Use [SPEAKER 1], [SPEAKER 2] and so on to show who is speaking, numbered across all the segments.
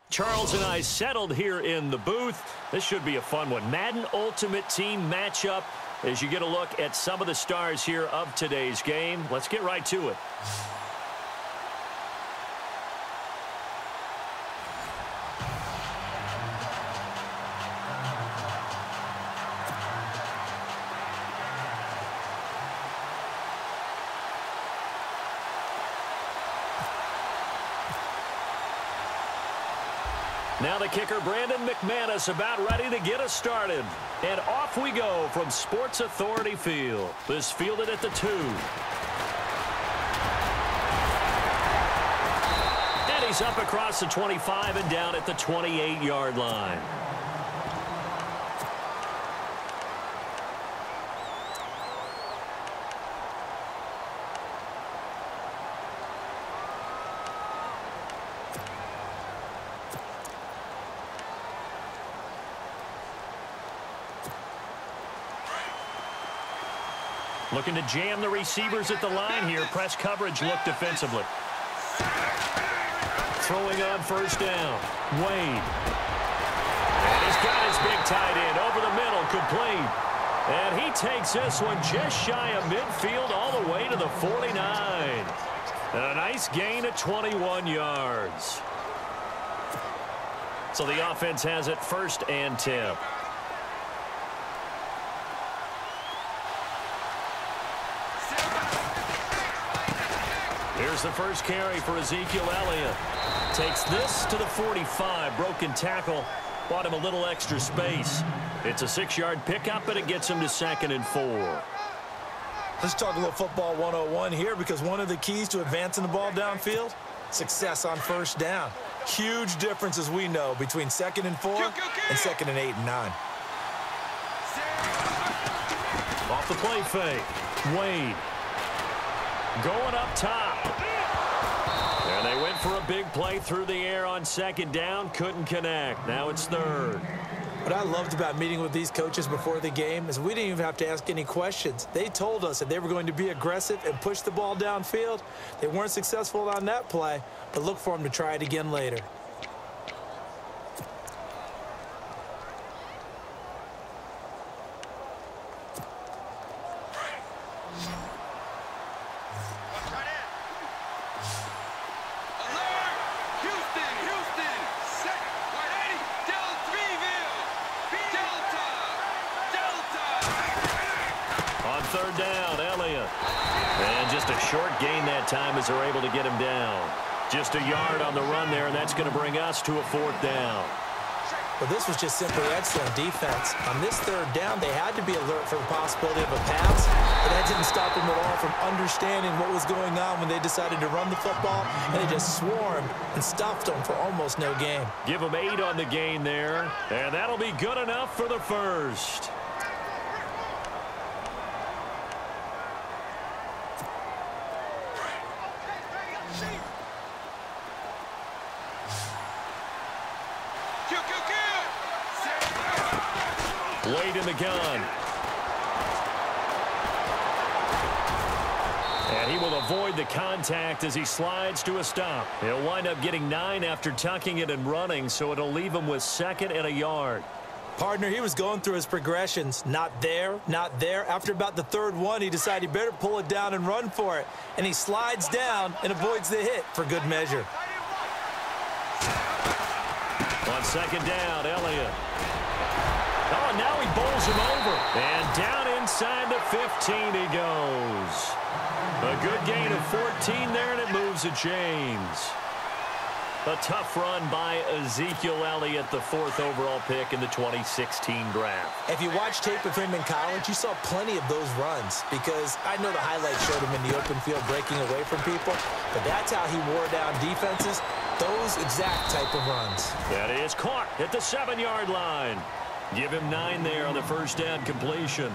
[SPEAKER 1] Charles and I settled here in the booth. This should be a fun one. Madden Ultimate Team matchup as you get a look at some of the stars here of today's game. Let's get right to it. Now the kicker, Brandon McManus, about ready to get us started. And off we go from Sports Authority Field. This fielded at the 2. And he's up across the 25 and down at the 28-yard line. Looking to jam the receivers at the line here. Press coverage look defensively. Throwing on first down. Wade. And he's got his big tight end over the middle, complete. And he takes this one just shy of midfield all the way to the 49. A nice gain of 21 yards. So the offense has it 1st and 10. Here's the first carry for Ezekiel Elliott. Takes this to the 45. Broken tackle. Bought him a little extra space. It's a 6-yard pickup, and it gets him to 2nd and 4.
[SPEAKER 2] Let's talk a little football 101 here, because one of the keys to advancing the ball downfield, success on first down. Huge difference, as we know, between 2nd and 4 and 2nd and 8 and 9.
[SPEAKER 1] Off the play fake. Wade. Going up top. And they went for a big play through the air on 2nd down. Couldn't connect. Now it's 3rd.
[SPEAKER 2] What I loved about meeting with these coaches before the game is we didn't even have to ask any questions. They told us that they were going to be aggressive and push the ball downfield. They weren't successful on that play, but look for them to try it again later.
[SPEAKER 1] Short gain that time as they're able to get him down. Just a yard on the run there, and that's going to bring us to a 4th down.
[SPEAKER 2] Well, this was just simply excellent defense. On this 3rd down, they had to be alert for the possibility of a pass, but that didn't stop them at all from understanding what was going on when they decided to run the football, and they just swarmed and stuffed them for almost no gain.
[SPEAKER 1] Give them 8 on the gain there, and that'll be good enough for the 1st. Wade in the gun. And he will avoid the contact as he slides to a stop. He'll wind up getting 9 after tucking it and running, so it'll leave him with 2nd and a yard.
[SPEAKER 2] Partner, he was going through his progressions. Not there, not there. After about the 3rd one, he decided he better pull it down and run for it. And he slides down and avoids the hit for good measure.
[SPEAKER 1] On 2nd down, Elliott. Oh, now he bowls him over. And down inside the 15 he goes. A good gain of 14 there, and it moves the chains. A tough run by Ezekiel Elliott, the 4th overall pick in the 2016 draft.
[SPEAKER 2] If you watch tape of him in college, you saw plenty of those runs, because I know the highlights showed him in the open field breaking away from people, but that's how he wore down defenses, those exact type of runs.
[SPEAKER 1] That is caught at the 7-yard line. Give him 9 there on the 1st down completion.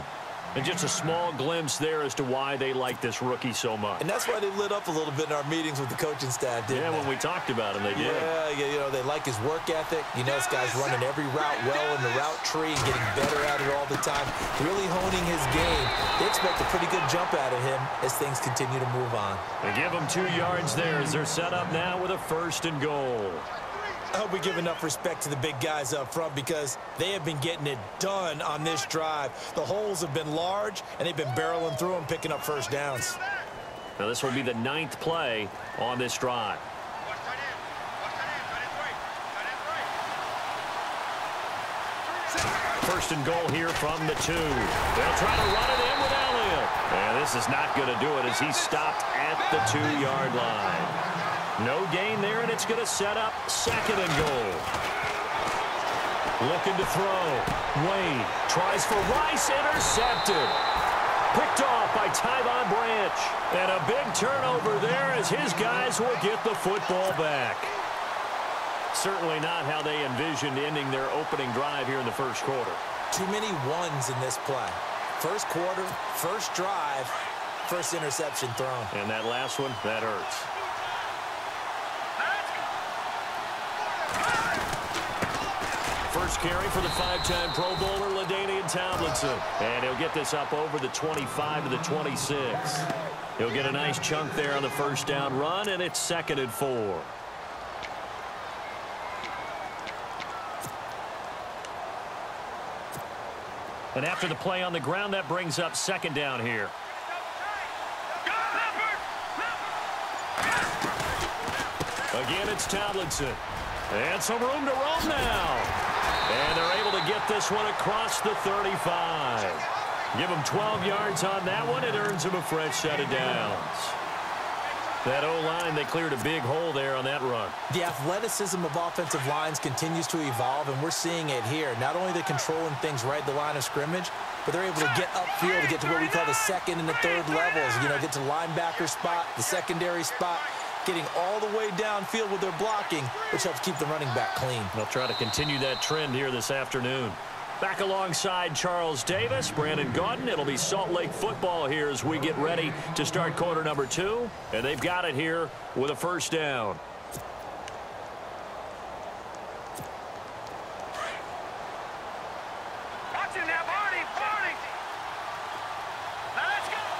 [SPEAKER 1] And just a small glimpse there as to why they like this rookie so much.
[SPEAKER 2] And that's why they lit up a little bit in our meetings with the coaching staff, didn't they?
[SPEAKER 1] Yeah, when we talked about him, they did.
[SPEAKER 2] Yeah, you know, they like his work ethic. You know, this guy's running every route well in the route tree and getting better at it all the time, really honing his game. They expect a pretty good jump out of him as things continue to move on.
[SPEAKER 1] They give him 2 yards there as they're set up now with a 1st and goal.
[SPEAKER 2] I hope we give enough respect to the big guys up front because they have been getting it done on this drive. The holes have been large, and they've been barreling through them, picking up first downs.
[SPEAKER 1] Now this will be the 9th play on this drive. First and goal here from the 2. They'll try to run it in with Elliott. And this is not going to do it as he's stopped at the 2-yard line. No gain there, and it's going to set up 2nd and goal. Looking to throw. Wade tries for Rice, intercepted. Picked off by Tyvon Branch. And a big turnover there as his guys will get the football back. Certainly not how they envisioned ending their opening drive here in the first quarter.
[SPEAKER 2] Too many ones in this play. First quarter, first drive, first interception thrown.
[SPEAKER 1] And that last one, that hurts. First carry for the 5-time Pro Bowler, LaDainian Tomlinson. And he'll get this up over the 25 to the 26. He'll get a nice chunk there on the first down run, and it's 2nd and 4. And after the play on the ground, that brings up 2nd down here. Again, it's Tomlinson. And some room to roam now. And they're able to get this one across the 35. Give them 12 yards on that one. It earns them a fresh set of downs. That O-line, they cleared a big hole there on that run.
[SPEAKER 2] The athleticism of offensive lines continues to evolve, and we're seeing it here. Not only are they controlling things right at the line of scrimmage, but they're able to get upfield to get to what we call the 2nd and the 3rd levels. You know, get to linebacker spot, the secondary spot, getting all the way downfield with their blocking, which helps keep the running back clean.
[SPEAKER 1] They'll try to continue that trend here this afternoon. Back alongside Charles Davis, Brandon Gaudin. It'll be Salt Lake football here as we get ready to start quarter number 2. And they've got it here with a first down.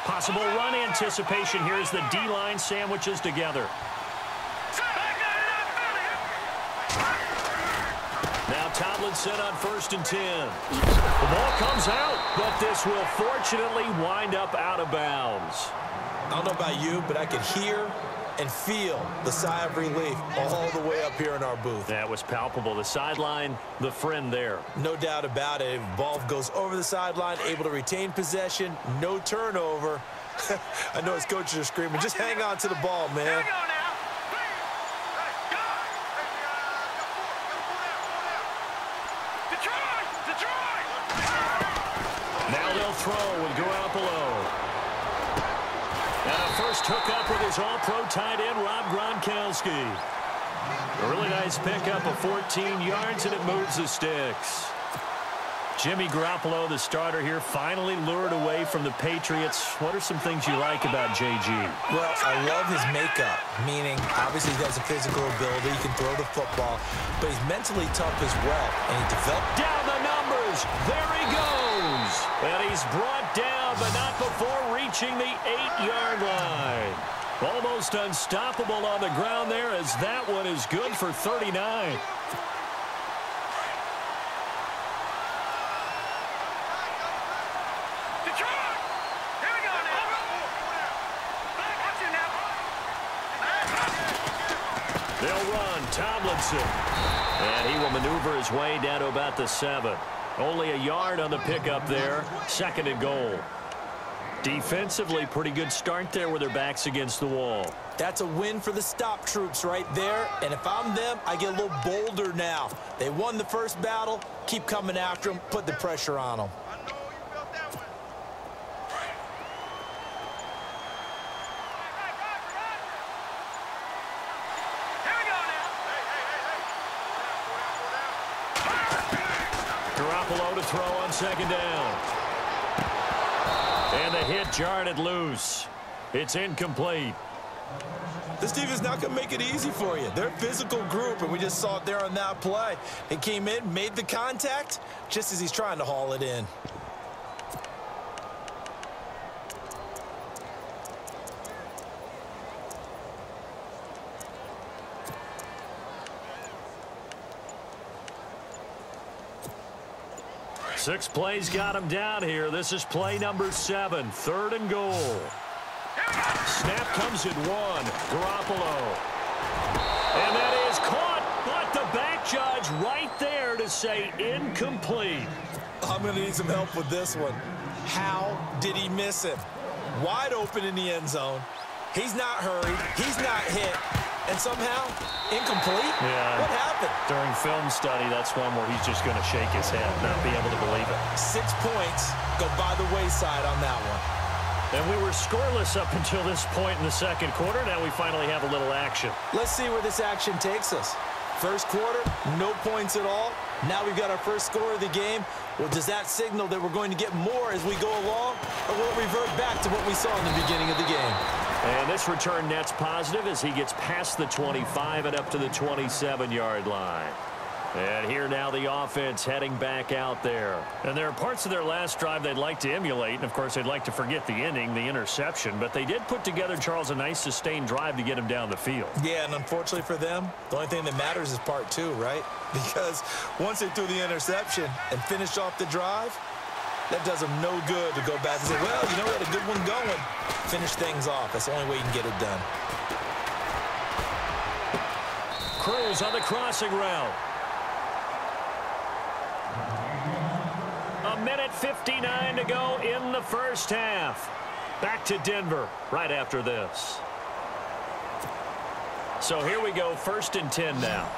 [SPEAKER 1] Possible run anticipation here as the D-line sandwiches together. Now Tomlinson on 1st and 10. The ball comes out, but this will fortunately wind up out of bounds.
[SPEAKER 2] I don't know about you, but I could hear and feel the sigh of relief all the way up here in our booth.
[SPEAKER 1] That was palpable. The sideline, the friend there.
[SPEAKER 2] No doubt about it. Ball goes over the sideline, able to retain possession, no turnover. I know his coaches are screaming, just hang on to the ball, man.
[SPEAKER 1] Now they'll throw and go out below. And a first hookup with his all-pro tight end, Rob Gronkowski. A really nice pickup of 14 yards, and it moves the sticks. Jimmy Garoppolo, the starter here, finally lured away from the Patriots. What are some things you like about JG?
[SPEAKER 2] Well, I love his makeup, meaning obviously he has a physical ability, he can throw the football, but he's mentally tough as well. And he developed
[SPEAKER 1] down the numbers. There he goes. And he's brought down, but not before reaching the 8-yard line. Almost unstoppable on the ground there as that one is good for 39. They'll run Tomlinson. And he will maneuver his way down to about the 7. Only a yard on the pickup there. 2nd and goal. Defensively, pretty good start there with their backs against the wall.
[SPEAKER 2] That's a win for the stop troops right there. And if I'm them, I get a little bolder now. They won the first battle. Keep coming after them. Put the pressure on them.
[SPEAKER 1] Garoppolo to throw on 2nd down. And the hit jarred it loose. It's incomplete.
[SPEAKER 2] This defense is not going to make it easy for you. They're a physical group, and we just saw it there on that play. It came in, made the contact, just as he's trying to haul it in.
[SPEAKER 1] 6 plays got him down here. This is play number 7, 3rd and goal. Snap comes at 1. Garoppolo. And that is caught, but the back judge right there to say incomplete.
[SPEAKER 2] I'm going to need some help with this one. How did he miss it? Wide open in the end zone. He's not hurried. He's not hit. And somehow, incomplete?
[SPEAKER 1] Yeah.
[SPEAKER 2] What happened?
[SPEAKER 1] During film study, that's one where he's just going to shake his head, not be able to believe it.
[SPEAKER 2] 6 points go by the wayside on that one.
[SPEAKER 1] And we were scoreless up until this point in the second quarter. Now we finally have a little action.
[SPEAKER 2] Let's see where this action takes us. First quarter, no points at all. Now we've got our first score of the game. Well, does that signal that we're going to get more as we go along? Or will it revert back to what we saw in the beginning of the game?
[SPEAKER 1] And this return net's positive as he gets past the 25 and up to the 27-yard line. And here now the offense heading back out there. And there are parts of their last drive they'd like to emulate. And, of course, they'd like to forget the inning, the interception. But they did put together, Charles, a nice sustained drive to get him down the field.
[SPEAKER 2] Yeah, and unfortunately for them, the only thing that matters is part 2, right? Because once they threw the interception and finished off the drive, that does them no good to go back and say, well, you know, we had a good one going. Finish things off. That's the only way you can get it done.
[SPEAKER 1] Cruz on the crossing route. 1:59 to go in the first half. Back to Denver right after this. So here we go, 1st and 10 now.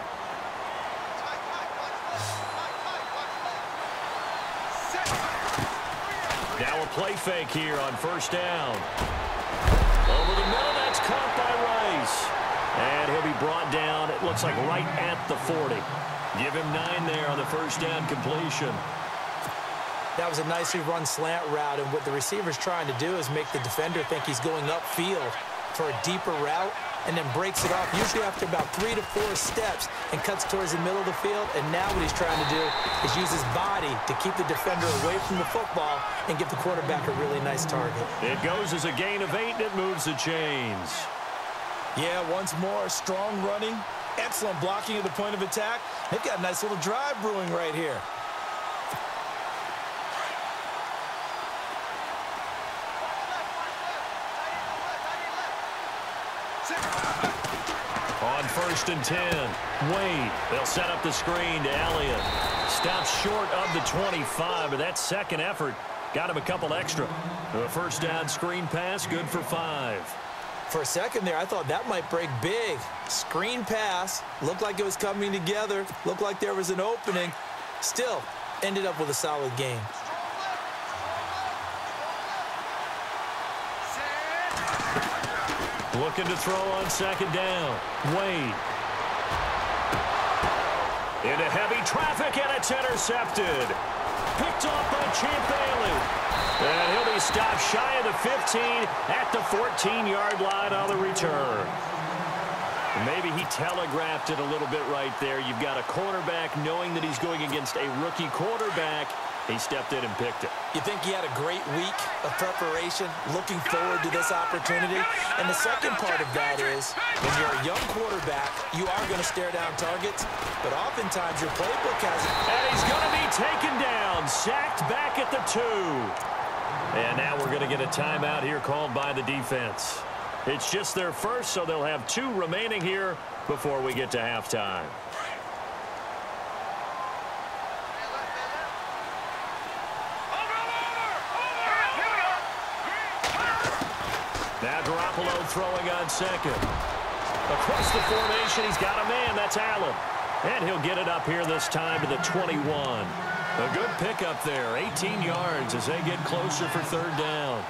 [SPEAKER 1] Now a play fake here on 1st down. Over the middle, that's caught by Rice. And he'll be brought down, it looks like right at the 40. Give him 9 there on the 1st down completion.
[SPEAKER 2] That was a nicely run slant route, and what the receiver's trying to do is make the defender think he's going upfield for a deeper route and then breaks it off, usually after about 3 to 4 steps, and cuts towards the middle of the field. And now what he's trying to do is use his body to keep the defender away from the football and give the quarterback a really nice target.
[SPEAKER 1] It goes as a gain of 8, and it moves the chains.
[SPEAKER 2] Yeah, once more, strong running, excellent blocking at the point of attack. They've got a nice little drive brewing right here.
[SPEAKER 1] On 1st and 10, Wade. They'll set up the screen to Elliott. Stops short of the 25, but that second effort got him a couple extra. The 1st down screen pass, good for 5.
[SPEAKER 2] For a second there, I thought that might break big. Screen pass, looked like it was coming together, looked like there was an opening. Still, ended up with a solid game.
[SPEAKER 1] Looking to throw on 2nd down. Wade. Into heavy traffic, and it's intercepted. Picked off by Champ Bailey. And he'll be stopped shy of the 15 at the 14-yard line on the return. Maybe he telegraphed it a little bit right there. You've got a cornerback knowing that he's going against a rookie quarterback. He stepped in and picked it.
[SPEAKER 2] You think he had a great week of preparation, looking forward to this opportunity? And the second part of that is, when you're a young quarterback, you are going to stare down targets, but oftentimes your playbook has it.
[SPEAKER 1] And he's going to be taken down, sacked back at the 2. And now we're going to get a timeout here called by the defense. It's just their first, so they'll have 2 remaining here before we get to halftime. Now Garoppolo throwing on 2nd. Across the formation, he's got a man. That's Allen. And he'll get it up here this time to the 21. A good pickup there. 18 yards as they get closer for 3rd down.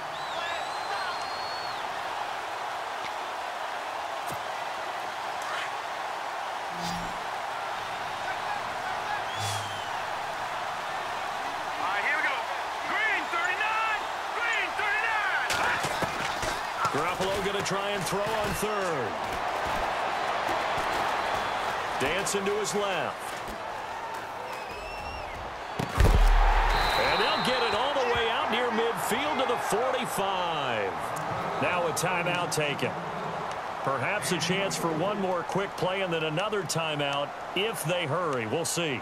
[SPEAKER 1] Garoppolo going to try and throw on 3rd. Dancing to his left. And they'll get it all the way out near midfield to the 45. Now a timeout taken. Perhaps a chance for one more quick play and then another timeout if they hurry. We'll see.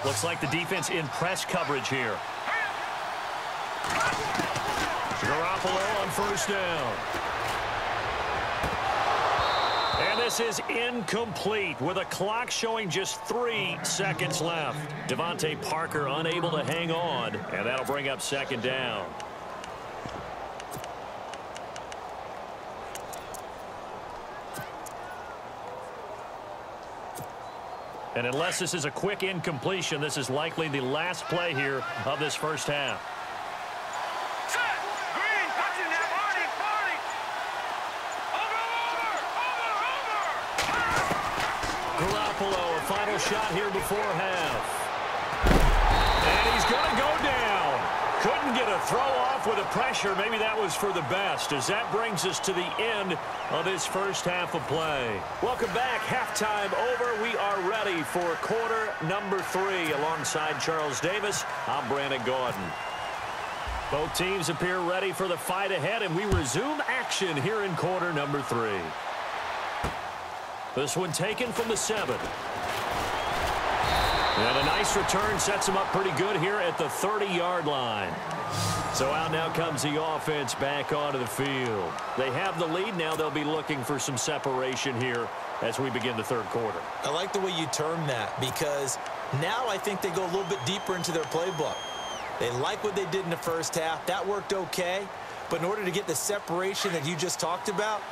[SPEAKER 1] Looks like the defense in press coverage here. Garoppolo on first down. And this is incomplete with a clock showing just 3 seconds left. Devontae Parker unable to hang on, and that'll bring up second down. And unless this is a quick incompletion, this is likely the last play here of this first half. Garoppolo, a final shot here before half. And he's going to go down. Couldn't get a throw off with the pressure. Maybe that was for the best, as that brings us to the end of this first half of play. Welcome back. Halftime over. We are ready for quarter number 3. Alongside Charles Davis, I'm Brandon Gordon. Both teams appear ready for the fight ahead, and we resume action here in quarter number 3. This one taken from the 7. And a nice return sets him up pretty good here at the 30-yard line. So out now comes the offense back onto the field. They have the lead now. They'll be looking for some separation here as we begin the third quarter.
[SPEAKER 2] I like the way you term that, because now I think they go a little bit deeper into their playbook. They like what they did in the first half. That worked okay. But in order to get the separation that you just talked about,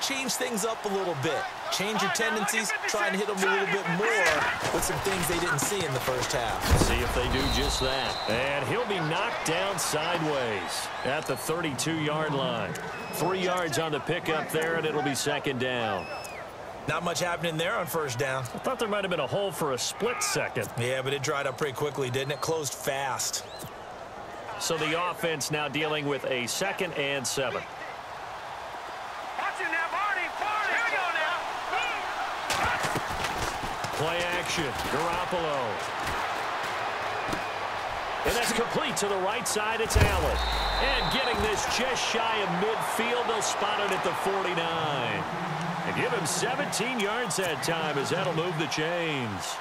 [SPEAKER 2] change things up a little bit. Change your tendencies, try and hit them a little bit more with some things they didn't see in the first half.
[SPEAKER 1] See if they do just that. And he'll be knocked down sideways at the 32-yard line. 3 yards on the pickup there, and it'll be second down.
[SPEAKER 2] Not much happening there on first down.
[SPEAKER 1] I thought there might have been a hole for a split second.
[SPEAKER 2] Yeah, but it dried up pretty quickly, didn't it? Closed fast.
[SPEAKER 1] So the offense now dealing with a 2nd and 7. Play action, Garoppolo. And that's complete to the right side. It's Allen. And getting this just shy of midfield. They'll spot it at the 49. And give him 17 yards that time, as that'll move the chains.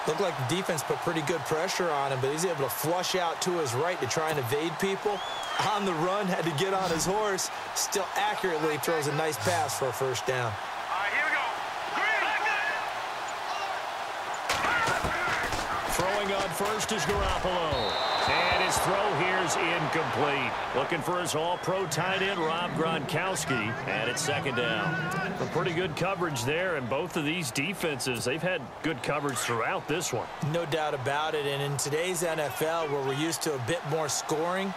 [SPEAKER 2] Looked like the defense put pretty good pressure on him, but he's able to flush out to his right to try and evade people. On the run, had to get on his horse. Still accurately throws a nice pass for a first down.
[SPEAKER 1] Throwing on first is Garoppolo. And his throw here's incomplete. Looking for his all-pro tight end, Rob Gronkowski. And it's second down. A pretty good coverage there, and both of these defenses, they've had good coverage throughout this one.
[SPEAKER 2] No doubt about it. And in today's NFL, where we're used to a bit more scoring,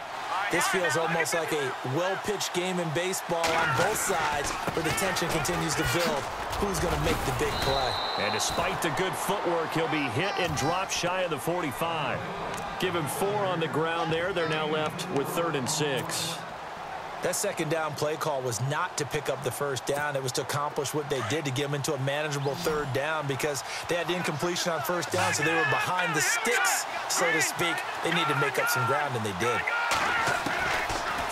[SPEAKER 2] this feels almost like a well-pitched game in baseball on both sides, where the tension continues to build. Who's going to make the big play?
[SPEAKER 1] And despite the good footwork, he'll be hit and dropped shy of the 45. Give him 4 on the ground there. They're now left with 3rd and 6.
[SPEAKER 2] That second down play call was not to pick up the first down. It was to accomplish what they did, to get them into a manageable 3rd down, because they had the incompletion on first down, so they were behind the sticks, so to speak. They needed to make up some ground, and they did.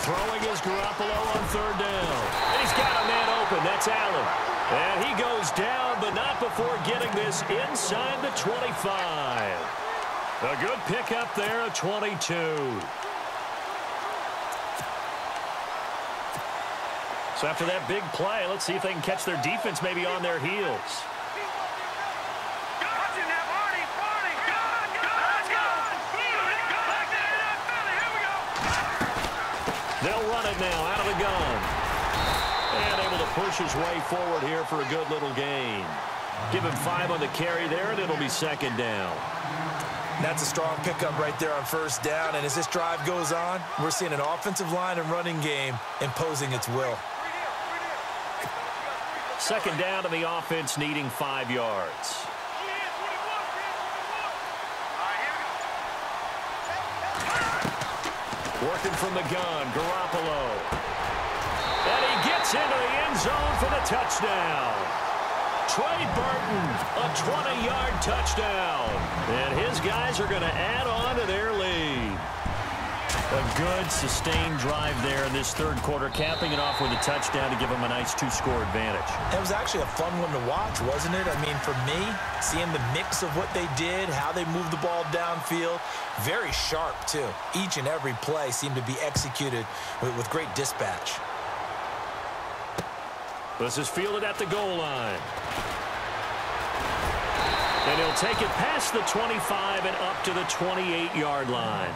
[SPEAKER 1] Throwing is Garoppolo on 3rd down. And he's got a man open. That's Allen. And he goes down, but not before getting this inside the 25. A good pickup there of 22. So after that big play, let's see if they can catch their defense maybe on their heels. They'll run it now out of the gun. And able to push his way forward here for a good little gain. Give him 5 on the carry there, and it'll be second down.
[SPEAKER 2] That's a strong pickup right there on first down. And as this drive goes on, we're seeing an offensive line and running game imposing its will.
[SPEAKER 1] Second down, and the offense needing 5 yards. Working from the gun, Garoppolo. And he gets into the end zone for the touchdown. Trey Burton, a 20-yard touchdown. And his guys are going to add on to their lead. A good, sustained drive there in this third quarter, capping it off with a touchdown to give them a nice 2-score advantage.
[SPEAKER 2] It was actually a fun one to watch, wasn't it? I mean, for me, seeing the mix of what they did, how they moved the ball downfield, very sharp, too. Each and every play seemed to be executed with great dispatch.
[SPEAKER 1] This is fielded at the goal line. And he'll take it past the 25 and up to the 28-yard line.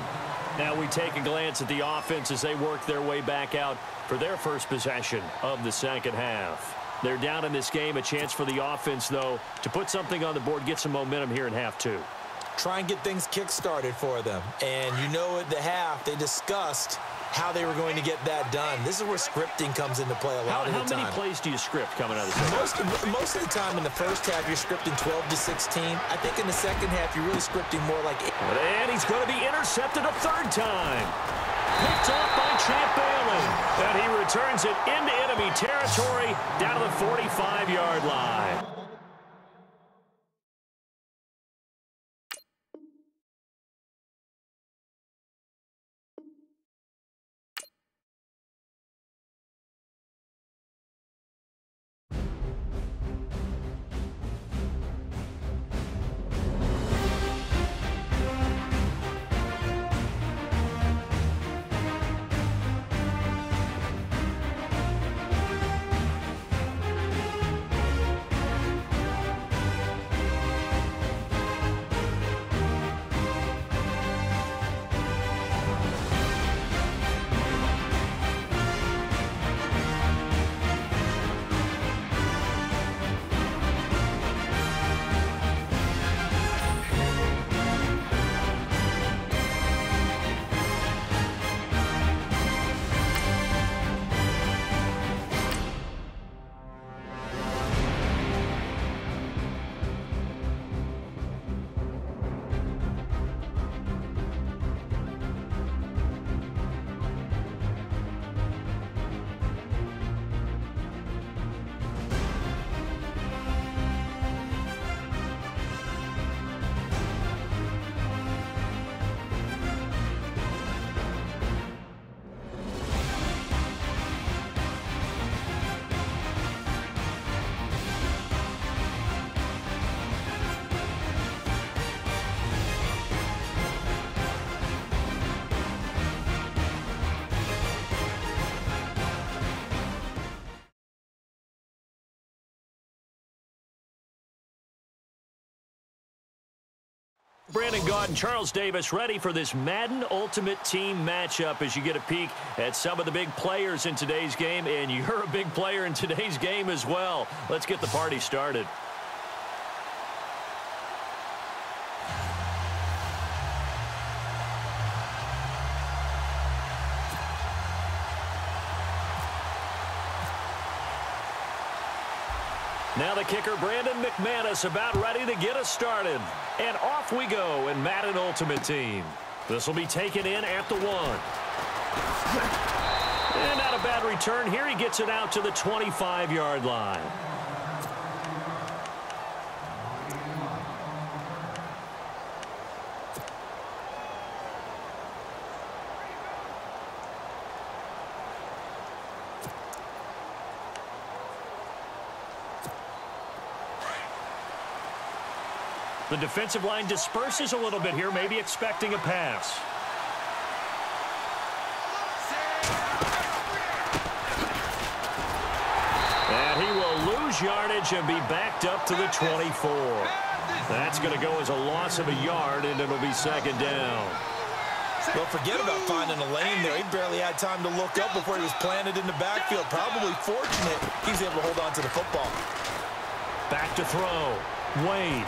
[SPEAKER 1] Now we take a glance at the offense as they work their way back out for their first possession of the second half. They're down in this game. A chance for the offense, though, to put something on the board, get some momentum here in half two.
[SPEAKER 2] Try and get things kick-started for them. And you know at the half, they discussed how they were going to get that done. This is where scripting comes into play a lot of the time.
[SPEAKER 1] How many plays do you script coming out of the second half?
[SPEAKER 2] Most of the time in the first half, you're scripting 12 to 16. I think in the second half, you're really scripting more like 8.
[SPEAKER 1] And he's going to be intercepted a third time. Picked off by Champ Bailey. And he returns it into enemy territory down to the 45-yard line. Brandon Gaud and Charles Davis ready for this Madden Ultimate Team matchup as you get a peek at some of the big players in today's game, and you're a big player in today's game as well. Let's get the party started. Now the kicker, Brandon McManus, about ready to get us started. And off we go in Madden Ultimate Team. This will be taken in at the 1. And not a bad return here. He gets it out to the 25-yard line. The defensive line disperses a little bit here, maybe expecting a pass. And he will lose yardage and be backed up to the 24. That's going to go as a loss of a yard, and it'll be second down.
[SPEAKER 2] Well, forget about finding a lane there. He barely had time to look up before he was planted in the backfield. Probably fortunate he's able to hold on to the football.
[SPEAKER 1] Back to throw. Wade.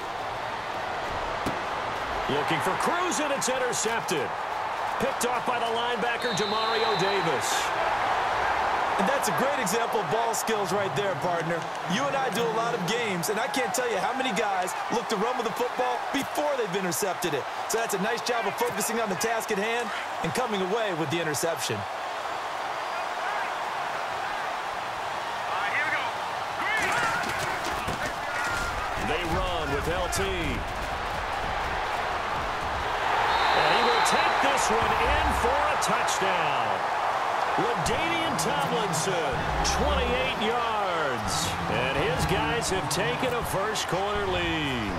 [SPEAKER 1] Looking for Cruz, and it's intercepted. Picked off by the linebacker, Demario Davis.
[SPEAKER 2] And that's a great example of ball skills right there, partner. You and I do a lot of games, and I can't tell you how many guys look to run with the football before they've intercepted it. So that's a nice job of focusing on the task at hand and coming away with the interception.
[SPEAKER 1] They run with LT. And he will take this one in for a touchdown. LaDainian Tomlinson, 28 yards. And his guys have taken a first-quarter lead.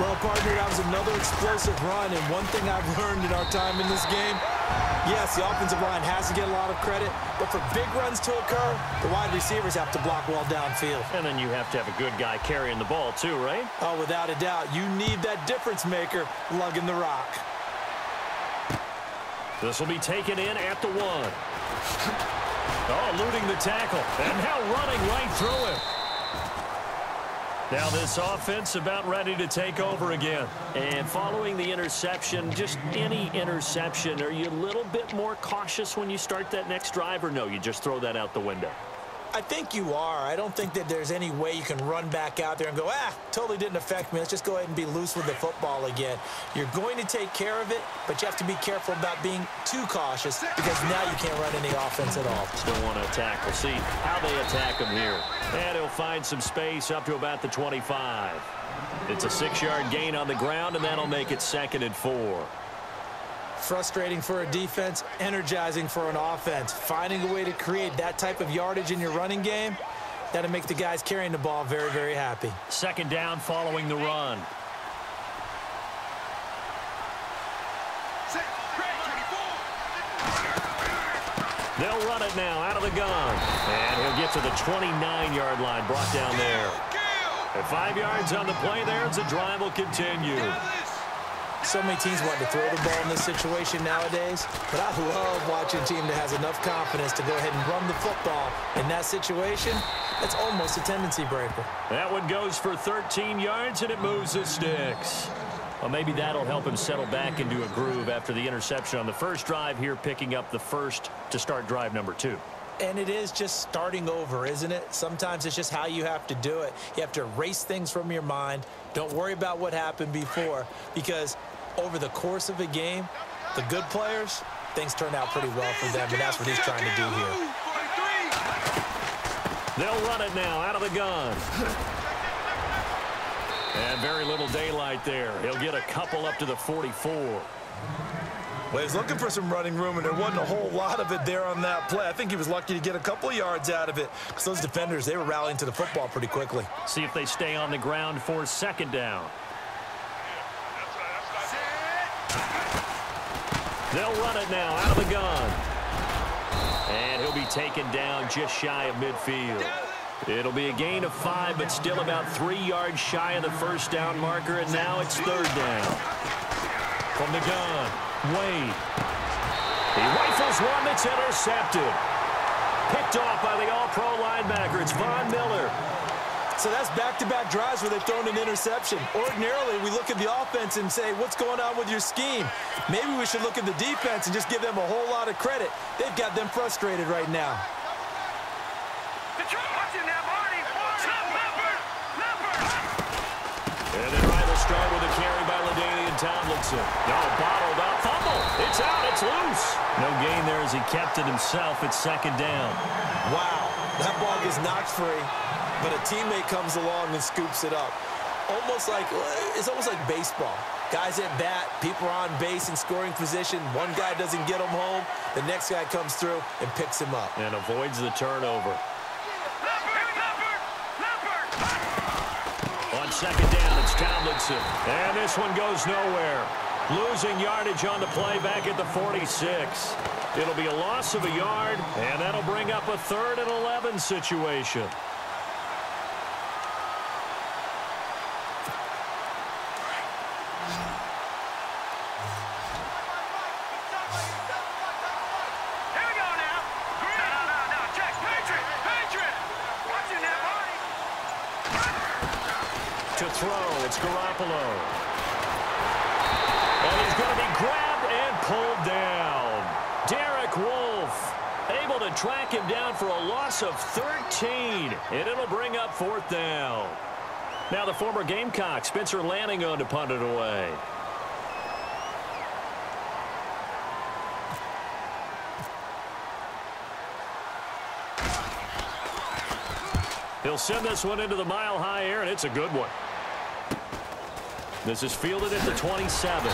[SPEAKER 2] Well, partner, that was another explosive run, and one thing I've learned in our time in this game, yes, the offensive line has to get a lot of credit, but for big runs to occur, the wide receivers have to block well downfield.
[SPEAKER 1] And then you have to have a good guy carrying the ball too, right?
[SPEAKER 2] Oh, without a doubt. You need that difference maker lugging the rock.
[SPEAKER 1] This will be taken in at the 1. Oh, eluding the tackle, and now running right through him. Now this offense about ready to take over again. And following the interception, just any interception, are you a little bit more cautious when you start that next drive, or no, you just throw that out the window?
[SPEAKER 2] I think you are. I don't think that there's any way you can run back out there and go, totally didn't affect me. Let's just go ahead and be loose with the football again. You're going to take care of it, but you have to be careful about being too cautious because now you can't run any offense at all.
[SPEAKER 1] Still want to attack. We'll see how they attack him here. And he'll find some space up to about the 25. It's a 6-yard gain on the ground, and that'll make it 2nd and 4.
[SPEAKER 2] Frustrating for a defense, energizing for an offense. Finding a way to create that type of yardage in your running game, that'll make the guys carrying the ball very, very happy.
[SPEAKER 1] 2nd down following the run. They'll run it now out of the gun. And he'll get to the 29-yard line, brought down there. At 5 yards on the play there, as the drive will continue.
[SPEAKER 2] So many teams want to throw the ball in this situation nowadays, but I love watching a team that has enough confidence to go ahead and run the football. In that situation, that's almost a tendency breaker.
[SPEAKER 1] That one goes for 13 yards, and it moves the sticks. Well, maybe that'll help him settle back into a groove after the interception on the first drive here, picking up the first to start drive number 2.
[SPEAKER 2] And it is just starting over, isn't it? Sometimes it's just how you have to do it. You have to erase things from your mind. Don't worry about what happened before, because over the course of a game, the good players, things turn out pretty well for them, and that's what he's trying to do here.
[SPEAKER 1] They'll run it now out of the gun. And very little daylight there. He'll get a couple up to the 44.
[SPEAKER 2] Well, he was looking for some running room, and there wasn't a whole lot of it there on that play. I think he was lucky to get a couple of yards out of it because those defenders, they were rallying to the football pretty quickly.
[SPEAKER 1] See if they stay on the ground for 2nd down. They'll run it now out of the gun. And he'll be taken down just shy of midfield. It'll be a gain of 5, but still about 3 yards shy of the first down marker, and now it's 3rd down. From the gun, Wade. He rifles one that's intercepted. Picked off by the all-pro linebacker. It's Von Miller.
[SPEAKER 2] So that's back-to-back drives where they've thrown an interception. Ordinarily, we look at the offense and say, what's going on with your scheme? Maybe we should look at the defense and just give them a whole lot of credit. They've got them frustrated right now.
[SPEAKER 1] And then right will start with a carry by LaDainian Tomlinson. No, bottled up. Fumble. It's out. It's loose. No gain there as he kept it himself. It's 2nd down.
[SPEAKER 2] Wow. That ball gets knocked free, but a teammate comes along and scoops it up. It's almost like baseball. Guys at bat, people are on base in scoring position. One guy doesn't get him home. The next guy comes through and picks him up.
[SPEAKER 1] And avoids the turnover. On 2nd down, it's Tomlinson. And this one goes nowhere. Losing yardage on the play back at the 46. It'll be a loss of a yard, and that'll bring up a 3rd and 11 situation. To throw, it's Garoppolo. And he's going to be grabbed and pulled down. Derek Wolfe able to track him down for a loss of 13. And it'll bring up 4th down. Now the former Gamecock, Spencer Lanning, on to punt it away. He'll send this one into the mile-high air, and it's a good one. This is fielded at the 27.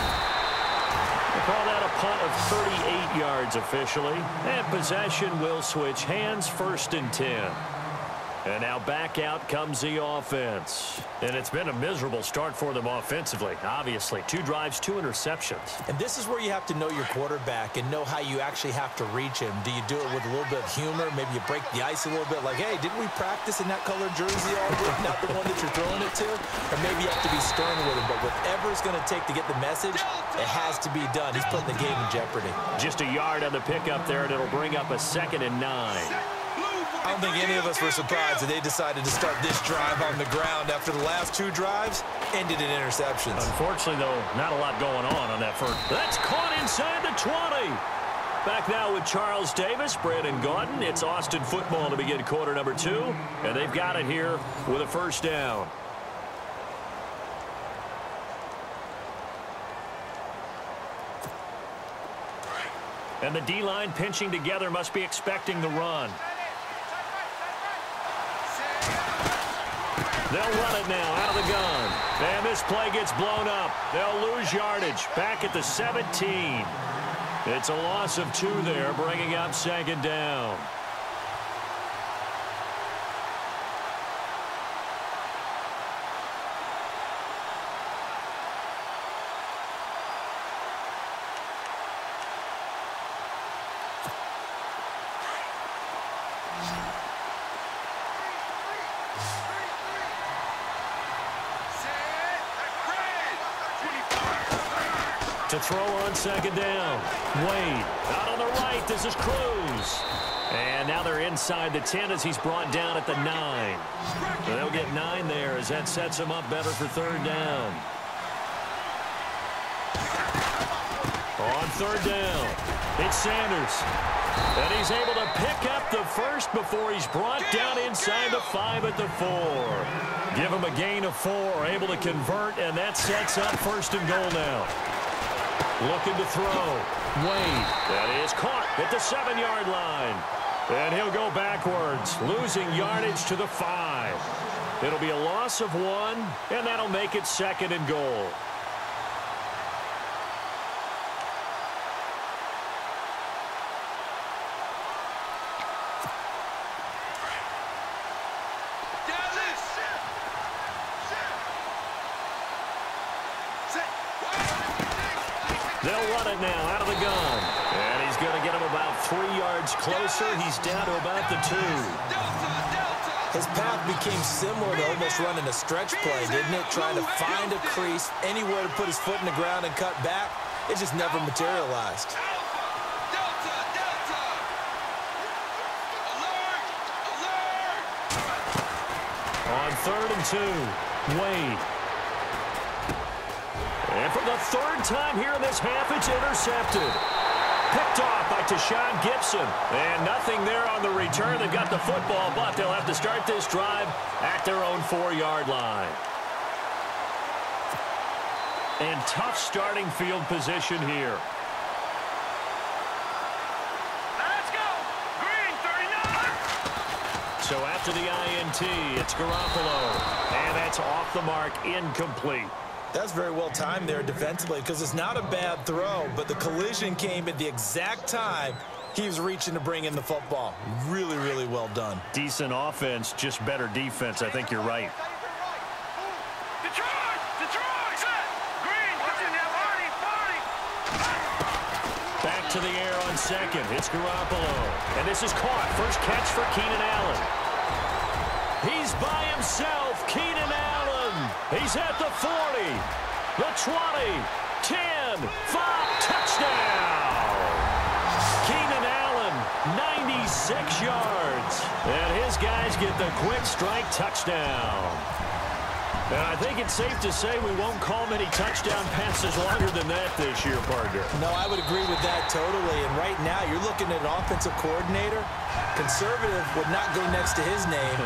[SPEAKER 1] They call that a punt of 38 yards officially. And possession will switch hands, 1st and 10. And now back out comes the offense. And it's been a miserable start for them offensively, obviously. 2 drives, 2 interceptions.
[SPEAKER 2] And this is where you have to know your quarterback and know how you actually have to reach him. Do you do it with a little bit of humor? Maybe you break the ice a little bit like, hey, didn't we practice in that colored jersey all week? Not the one that you're throwing it to? Or maybe you have to be stern with him. But whatever it's going to take to get the message, it has to be done. He's putting the game in jeopardy.
[SPEAKER 1] Just a yard on the pickup there, and it'll bring up a 2nd and 9.
[SPEAKER 2] I don't think any of us were surprised that they decided to start this drive on the ground after the last 2 drives ended in interceptions.
[SPEAKER 1] Unfortunately, though, not a lot going on that first. That's caught inside the 20. Back now with Charles Davis, Brandon Gaudin. It's Austin football to begin quarter number 2, and they've got it here with a 1st down. And the D-line pinching together must be expecting the run. They'll run it now out of the gun. And this play gets blown up. They'll lose yardage back at the 17. It's a loss of 2 there, bringing up 2nd down. To throw on 2nd down. Wade out on the right. This is Cruz. And now they're inside the 10 as he's brought down at the 9. So they'll get 9 there as that sets him up better for 3rd down. On 3rd down, it's Sanders. And he's able to pick up the 1st before he's brought down inside the 5 at the 4. Give him a gain of 4, able to convert, and that sets up 1st and goal now. Looking to throw. Wade. That is caught at the 7-yard line. And he'll go backwards, losing yardage to the 5. It'll be a loss of 1, and that'll make it 2nd and goal. They'll run it now out of the gun. And he's going to get him about 3 yards closer. He's down to about the 2.
[SPEAKER 2] His path became similar to almost running a stretch play, didn't it? Trying to find a crease, anywhere to put his foot in the ground and cut back. It just never materialized.
[SPEAKER 1] On 3rd and 2, Wade. And for the 3rd time here in this half, it's intercepted. Picked off by Tashawn Gibson. And nothing there on the return. They've got the football, but they'll have to start this drive at their own 4-yard line. And tough starting field position here.
[SPEAKER 3] Let's go! Green, 39!
[SPEAKER 1] So after the INT, it's Garoppolo. And that's off the mark, incomplete.
[SPEAKER 2] That's very well timed there defensively because it's not a bad throw, but the collision came at the exact time he was reaching to bring in the football. Really, really well done.
[SPEAKER 1] Decent offense, just better defense. I think you're right.
[SPEAKER 3] Detroit! Set! Green, what's in there? 40!
[SPEAKER 1] Back to the air on 2nd. It's Garoppolo. And this is caught. First catch for Keenan Allen. He's by himself. Keenan Allen. He's at the 40, the 20, 10, 5, touchdown! Keenan Allen, 96 yards. And his guys get the quick strike touchdown. And I think it's safe to say we won't call many touchdown passes longer than that this year, partner.
[SPEAKER 2] No, I would agree with that totally. And right now, you're looking at an offensive coordinator. Conservative would not go next to his name.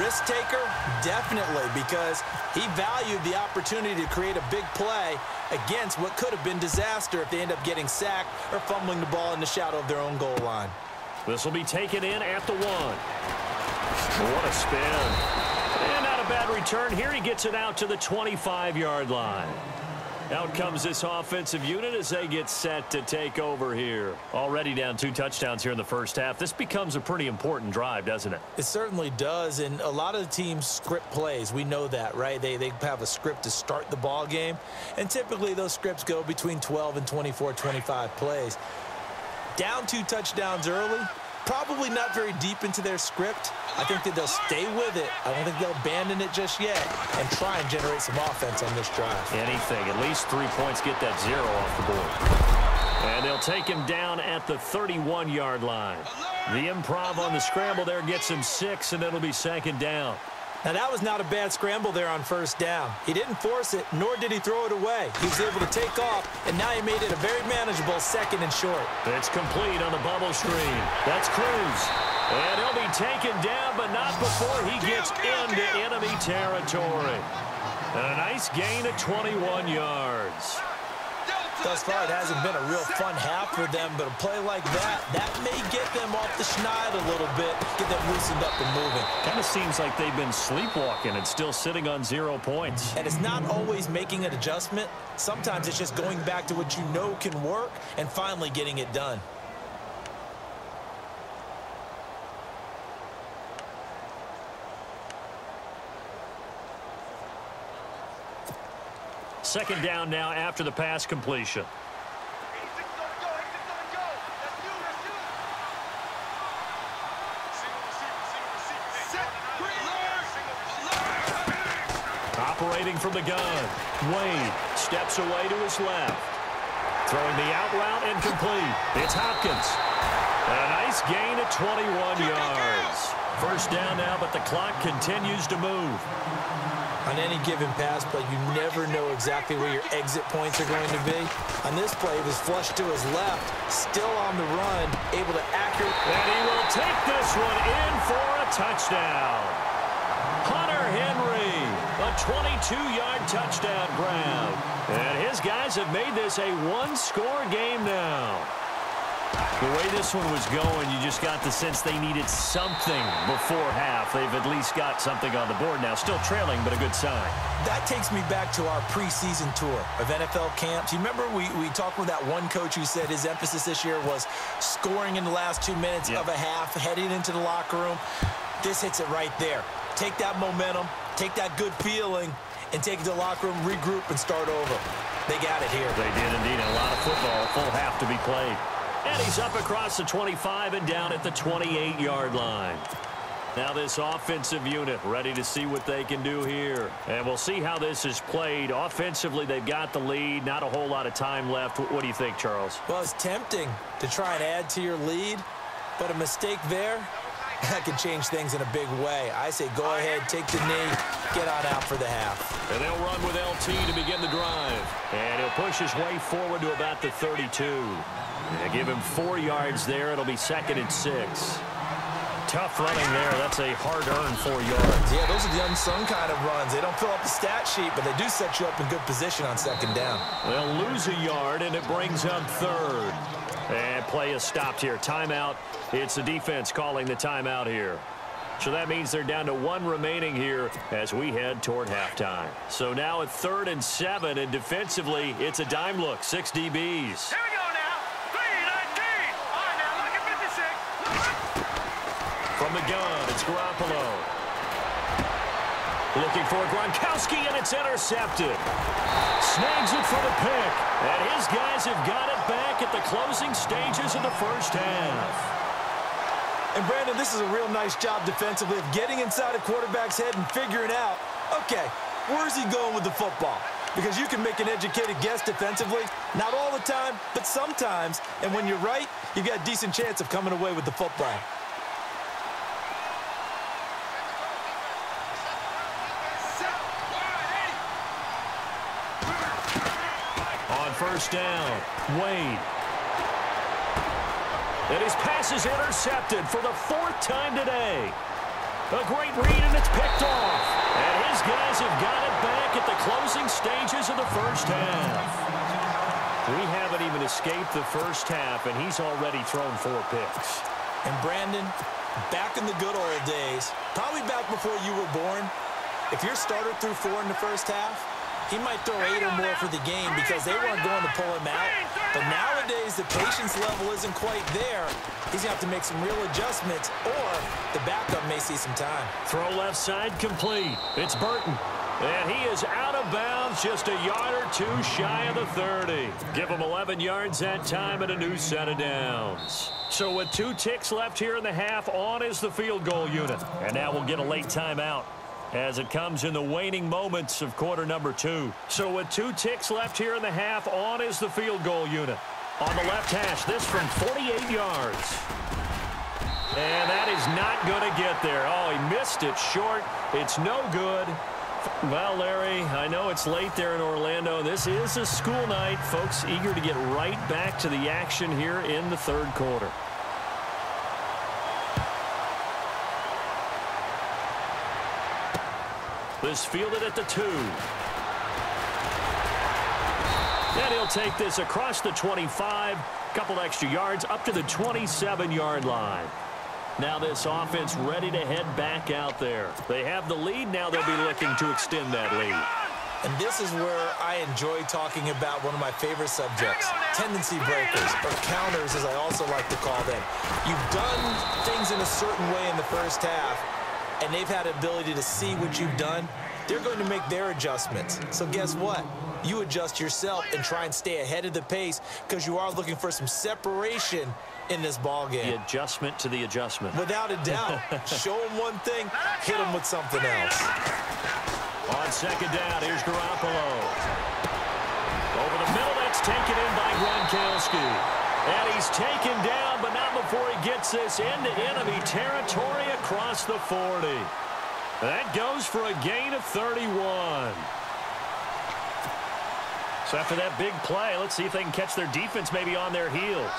[SPEAKER 2] Risk taker, definitely, because he valued the opportunity to create a big play against what could have been disaster if they end up getting sacked or fumbling the ball in the shadow of their own goal line.
[SPEAKER 1] This will be taken in at the 1. What a spin. And not a bad return here. He gets it out to the 25-yard line. Out comes this offensive unit as they get set to take over here. Already down 2 touchdowns here in the first half. This becomes a pretty important drive, doesn't it?
[SPEAKER 2] It certainly does, and a lot of the teams script plays. We know that, right? They have a script to start the ball game, and typically those scripts go between 12 and 24, 25 plays. Down 2 touchdowns early, probably not very deep into their script. I think that they'll stay with it. I don't think they'll abandon it just yet and try and generate some offense on this drive.
[SPEAKER 1] Anything. At least 3 points, get that 0 off the board. And they'll take him down at the 31-yard line. The improv on the scramble there gets him 6, and it'll be 2nd down.
[SPEAKER 2] Now, that was not a bad scramble there on 1st down. He didn't force it, nor did he throw it away. He was able to take off, and now he made it a very manageable 2nd and short.
[SPEAKER 1] It's complete on the bubble screen. That's Cruz. And he'll be taken down, but not before he gets into enemy territory. And a nice gain of 21 yards.
[SPEAKER 2] Thus far, it hasn't been a real fun half for them, but a play like that may get them off the schneid a little bit, get them loosened up and moving.
[SPEAKER 1] Kind of seems like they've been sleepwalking and still sitting on 0 points.
[SPEAKER 2] And it's not always making an adjustment. Sometimes it's just going back to what you know can work and finally getting it done.
[SPEAKER 1] Second down now after the pass completion. Operating from the gun. Wade steps away to his left. Throwing the out route and complete. It's Hopkins. A nice gain of 21 yards. First down now, but the clock continues to move.
[SPEAKER 2] On any given pass play, you never know exactly where your exit points are going to be. On this play, it was flushed to his left, still on the run, able to accurately...
[SPEAKER 1] And he will take this one in for a touchdown. Hunter Henry, a 22-yard touchdown grab. And his guys have made this a one-score game now. The way this one was going, you just got the sense they needed something before half. They've at least got something on the board now. Still trailing, but a good sign.
[SPEAKER 2] That takes me back to our preseason tour of NFL camps. You remember we talked with that one coach who said his emphasis this year was scoring in the last 2 minutes of a half, heading into the locker room. This hits it right there. Take that momentum, take that good feeling, and take it to the locker room, regroup, and start over. They got it here.
[SPEAKER 1] They did indeed. A lot of football, a full half to be played. And he's up across the 25 and down at the 28-yard line. Now this offensive unit ready to see what they can do here. And we'll see how this is played. Offensively, they've got the lead. Not a whole lot of time left. What do you think, Charles?
[SPEAKER 2] Well, it's tempting to try and add to your lead, but a mistake there, that can change things in a big way. I say go ahead, take the knee, get on out for the half.
[SPEAKER 1] And they'll run with LT to begin the drive. And he'll push his way forward to about the 32. They give him 4 yards there. It'll be 2nd and 6. Tough running there. That's a hard-earned 4 yards.
[SPEAKER 2] Yeah, those are the unsung kind of runs. They don't fill up the stat sheet, but they do set you up in good position on 2nd down.
[SPEAKER 1] They'll lose a yard, and it brings up 3rd. And play is stopped here. Timeout. It's the defense calling the timeout here. So that means they're down to 1 remaining here as we head toward halftime. So now at 3rd and 7, and defensively, it's a dime look. 6 DBs.
[SPEAKER 3] Here we go now. 3-19. All right, now look at 56.
[SPEAKER 1] From the gun, it's Garoppolo. Looking for Gronkowski, and it's intercepted. Snags it for the pick. And his guys have got it back at the closing stages of the first half.
[SPEAKER 2] And, Brandon, this is a real nice job defensively of getting inside a quarterback's head and figuring out, okay, where's he going with the football? Because you can make an educated guess defensively. Not all the time, but sometimes. And when you're right, you've got a decent chance of coming away with the football.
[SPEAKER 1] On first down, Wade. And his pass is intercepted for the 4th time today. A great read, and it's picked off. And his guys have got it back at the closing stages of the first half. We haven't even escaped the first half, and he's already thrown 4 picks.
[SPEAKER 2] And, Brandon, back in the good old days, probably back before you were born, if your starter threw 4 in the first half, He might throw 8 or more for the game because they weren't going to pull him out. But nowadays, the patience level isn't quite there. He's going to have to make some real adjustments, or the backup may see some time.
[SPEAKER 1] Throw left side complete. It's Burton. And he is out of bounds, just a yard or two shy of the 30. Give him 11 yards that time and a new set of downs. So with 2 ticks left here in the half, on is the field goal unit. And now we'll get a late timeout as it comes in the waning moments of quarter number 2. So with 2 ticks left here in the half, on is the field goal unit. On the left hash, this from 48 yards. And that is not going to get there. Oh, he missed it short. It's no good. Well, Larry, I know it's late there in Orlando. This is a school night. Folks eager to get right back to the action here in the third quarter. This fielded at the 2. And he'll take this across the 25. Couple extra yards up to the 27-yard line. Now this offense ready to head back out there. They have the lead. Now they'll be looking to extend that lead.
[SPEAKER 2] And this is where I enjoy talking about one of my favorite subjects, tendency breakers, or counters as I also like to call them. You've done things in a certain way in the first half, and they've had the ability to see what you've done. They're going to make their adjustments. So guess what? You adjust yourself and try and stay ahead of the pace because you are looking for some separation in this ball game.
[SPEAKER 1] The adjustment to the adjustment.
[SPEAKER 2] Without a doubt. Show them one thing, hit them with something else.
[SPEAKER 1] On second down, here's Garoppolo. Over the middle, that's taken in by Gronkowski. And he's taken down, but not before he gets this into enemy territory across the 40. That goes for a gain of 31. So after that big play, let's see if they can catch their defense maybe on their heels.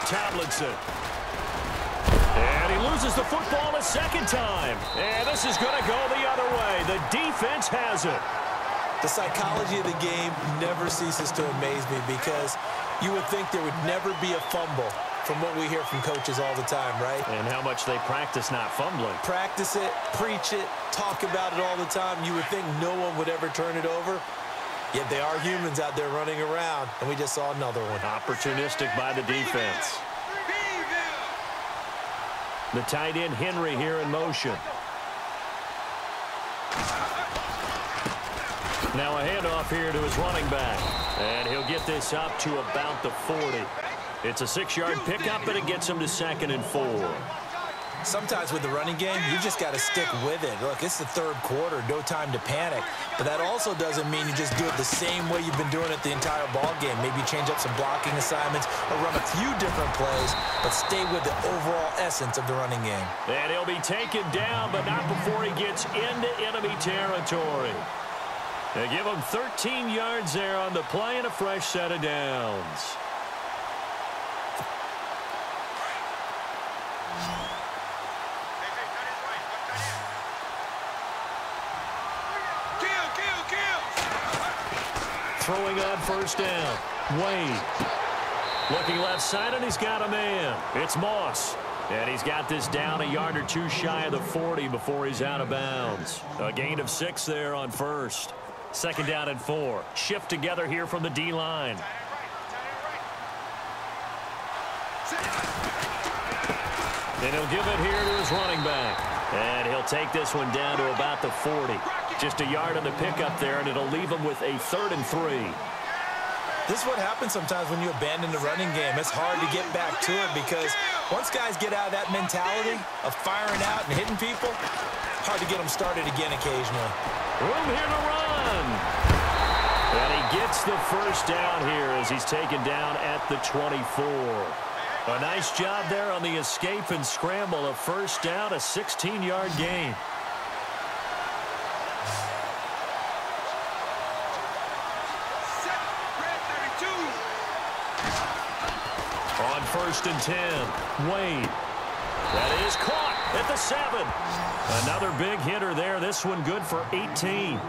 [SPEAKER 1] Tomlinson. And he loses the football a second time. And this is going to go the other way. The defense has it.
[SPEAKER 2] The psychology of the game never ceases to amaze me because you would think there would never be a fumble from what we hear from coaches all the time, right?
[SPEAKER 1] And how much they practice not fumbling.
[SPEAKER 2] Practice it, preach it, talk about it all the time. You would think no one would ever turn it over. Yet they are humans out there running around, and we just saw another one.
[SPEAKER 1] Opportunistic by the defense. The tight end Henry here in motion. Now a handoff here to his running back. And he'll get this up to about the 40. It's a 6-yard pickup, and it gets him to 2nd and 4.
[SPEAKER 2] Sometimes with the running game, you just got to stick with it. Look, it's the third quarter, no time to panic. But that also doesn't mean you just do it the same way you've been doing it the entire ball game. Maybe change up some blocking assignments or run a few different plays, but stay with the overall essence of the running game.
[SPEAKER 1] And he'll be taken down, but not before he gets into enemy territory. They give him 13 yards there on the play and a fresh set of downs. Throwing on first down. Wade. Looking left side, and he's got a man. It's Moss. And he's got this down a yard or two shy of the 40 before he's out of bounds. A gain of 6 there on first. 2nd down and 4. Shift together here from the D-line. And he'll give it here to his running back. And he'll take this one down to about the 40. Just a yard on the pickup there, and it'll leave him with a 3rd and 3.
[SPEAKER 2] This is what happens sometimes when you abandon the running game. It's hard to get back to it because once guys get out of that mentality of firing out and hitting people, hard to get them started again occasionally.
[SPEAKER 1] Room here to run. And he gets the first down here as he's taken down at the 24. A nice job there on the escape and scramble. A first down, a 16-yard gain. On 1st and 10, Wade. That is caught at the 7. Another big hitter there. This one good for 18.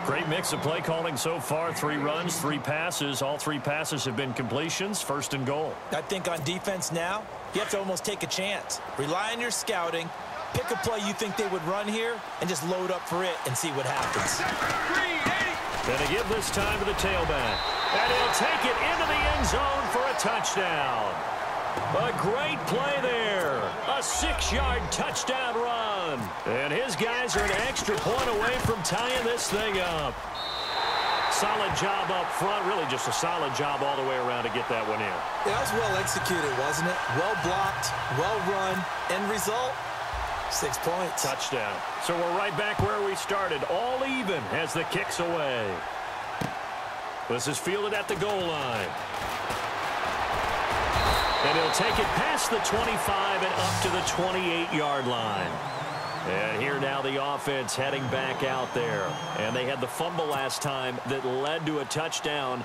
[SPEAKER 1] Great mix of play calling so far. 3 runs, 3 passes. All 3 passes have been completions. 1st and goal.
[SPEAKER 2] I think on defense now, you have to almost take a chance. Rely on your scouting. Pick a play you think they would run here and just load up for it and see what happens.
[SPEAKER 1] Gonna give this time to the tailback. And he'll take it into the end zone for a touchdown. A great play there. A 6-yard touchdown run. And his guys are an extra point away from tying this thing up. Solid job up front. Really just a solid job all the way around to get that one in.
[SPEAKER 2] Yeah, that was well executed, wasn't it? Well blocked, well run. End result, 6 points.
[SPEAKER 1] Touchdown. So we're right back where we started. All even as the kick's away. This is fielded at the goal line. And he'll take it past the 25 and up to the 28-yard line. And here now the offense heading back out there. And they had the fumble last time that led to a touchdown.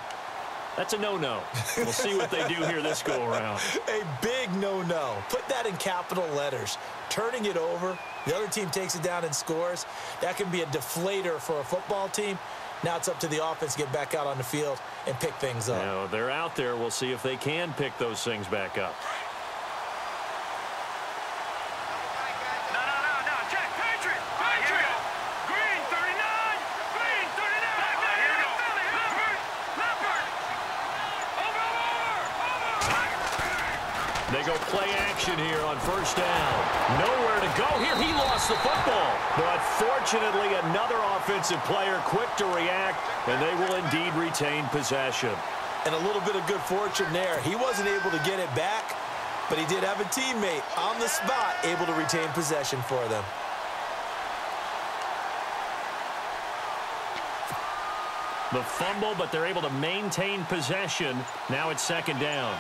[SPEAKER 1] That's a no-no. We'll see what they do here this go-around.
[SPEAKER 2] A big no-no. Put that in capital letters. Turning it over, the other team takes it down and scores. That can be a deflator for a football team. Now it's up to the offense to get back out on the field and pick things up.
[SPEAKER 1] Now, they're out there. We'll see if they can pick those things back up.
[SPEAKER 3] No. Check. Patriot. Green 39. Green 39. Here we go. Leopard. Over.
[SPEAKER 1] They go play action here on first down. Nowhere to go here. He lost the football. But fortunately, another offensive player quick to react, and they will indeed retain possession.
[SPEAKER 2] And a little bit of good fortune there. He wasn't able to get it back, but he did have a teammate on the spot able to retain possession for them.
[SPEAKER 1] The fumble, but they're able to maintain possession. Now it's second down.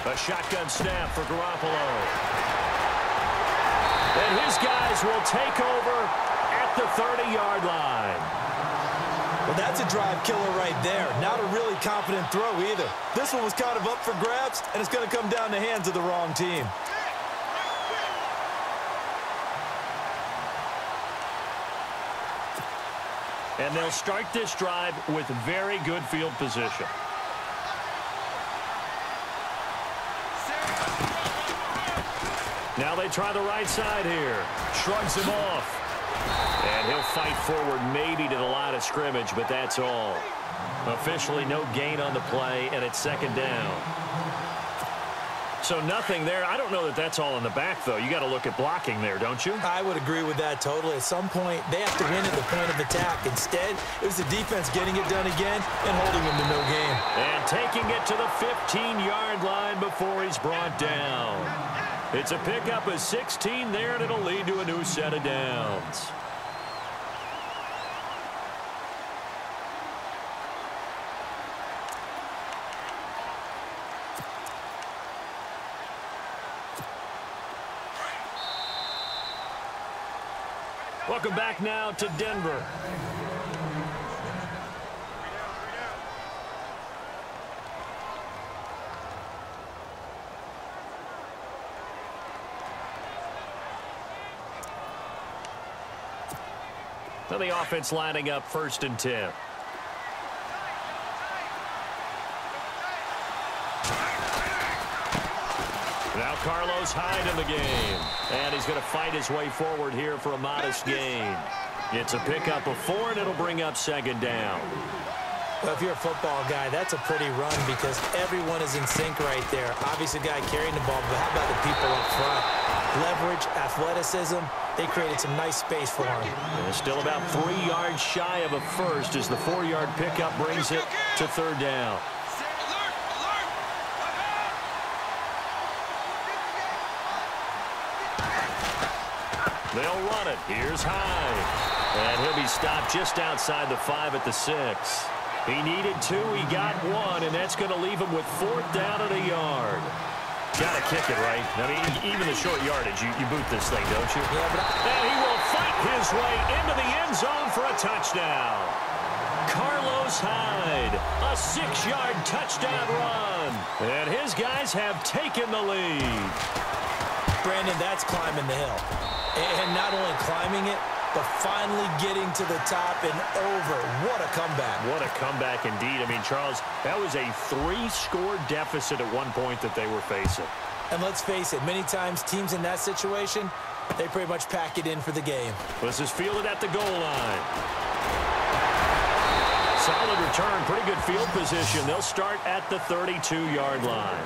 [SPEAKER 1] A shotgun snap for Garoppolo. And his guys will take over at the 30-yard line.
[SPEAKER 2] Well, that's a drive killer right there. Not a really confident throw either. This one was kind of up for grabs, and it's going to come down the hands of the wrong team.
[SPEAKER 1] And they'll start this drive with very good field position. Now they try the right side here. Shrugs him off. And he'll fight forward maybe to the line of scrimmage, but that's all. Officially no gain on the play, and it's second down. So nothing there. I don't know that that's all in the back, though. You got to look at blocking there, don't you?
[SPEAKER 2] I would agree with that totally. At some point, they have to win at the point of attack. Instead, it was the defense getting it done again and holding them to no gain.
[SPEAKER 1] And taking it to the 15-yard line before he's brought down. It's a pickup of 16 there, and it'll lead to a new set of downs. Welcome back now to Denver. So the offense lining up 1st and 10. Now Carlos Hyde in the game. And he's going to fight his way forward here for a modest gain. It's a pickup of 4, and it'll bring up second down.
[SPEAKER 2] Well, if you're a football guy, that's a pretty run because everyone is in sync right there. Obviously, the guy carrying the ball, but how about the people up front? Leverage, athleticism, they created some nice space for him.
[SPEAKER 1] And still about 3 yards shy of a first as the 4-yard pickup brings it to 3rd down. They'll run it. Here's Hyde. And he'll be stopped just outside the 5 at the 6. He needed 2. He got 1, and that's going to leave him with 4th down and a yard. Got to kick it, right? I mean, even the short yardage, you boot this thing, don't you?
[SPEAKER 2] Yeah, but
[SPEAKER 1] and he will fight his way into the end zone for a touchdown. Carlos Hyde, a 6-yard touchdown run. And his guys have taken the lead.
[SPEAKER 2] Brandon, that's climbing the hill. And not only climbing it, but finally getting to the top and over. What a comeback.
[SPEAKER 1] What a comeback indeed. I mean, Charles, that was a 3-score deficit at one point that they were facing.
[SPEAKER 2] And let's face it, many times teams in that situation, they pretty much pack it in for the game.
[SPEAKER 1] This is fielded at the goal line. Solid return, pretty good field position. They'll start at the 32-yard line.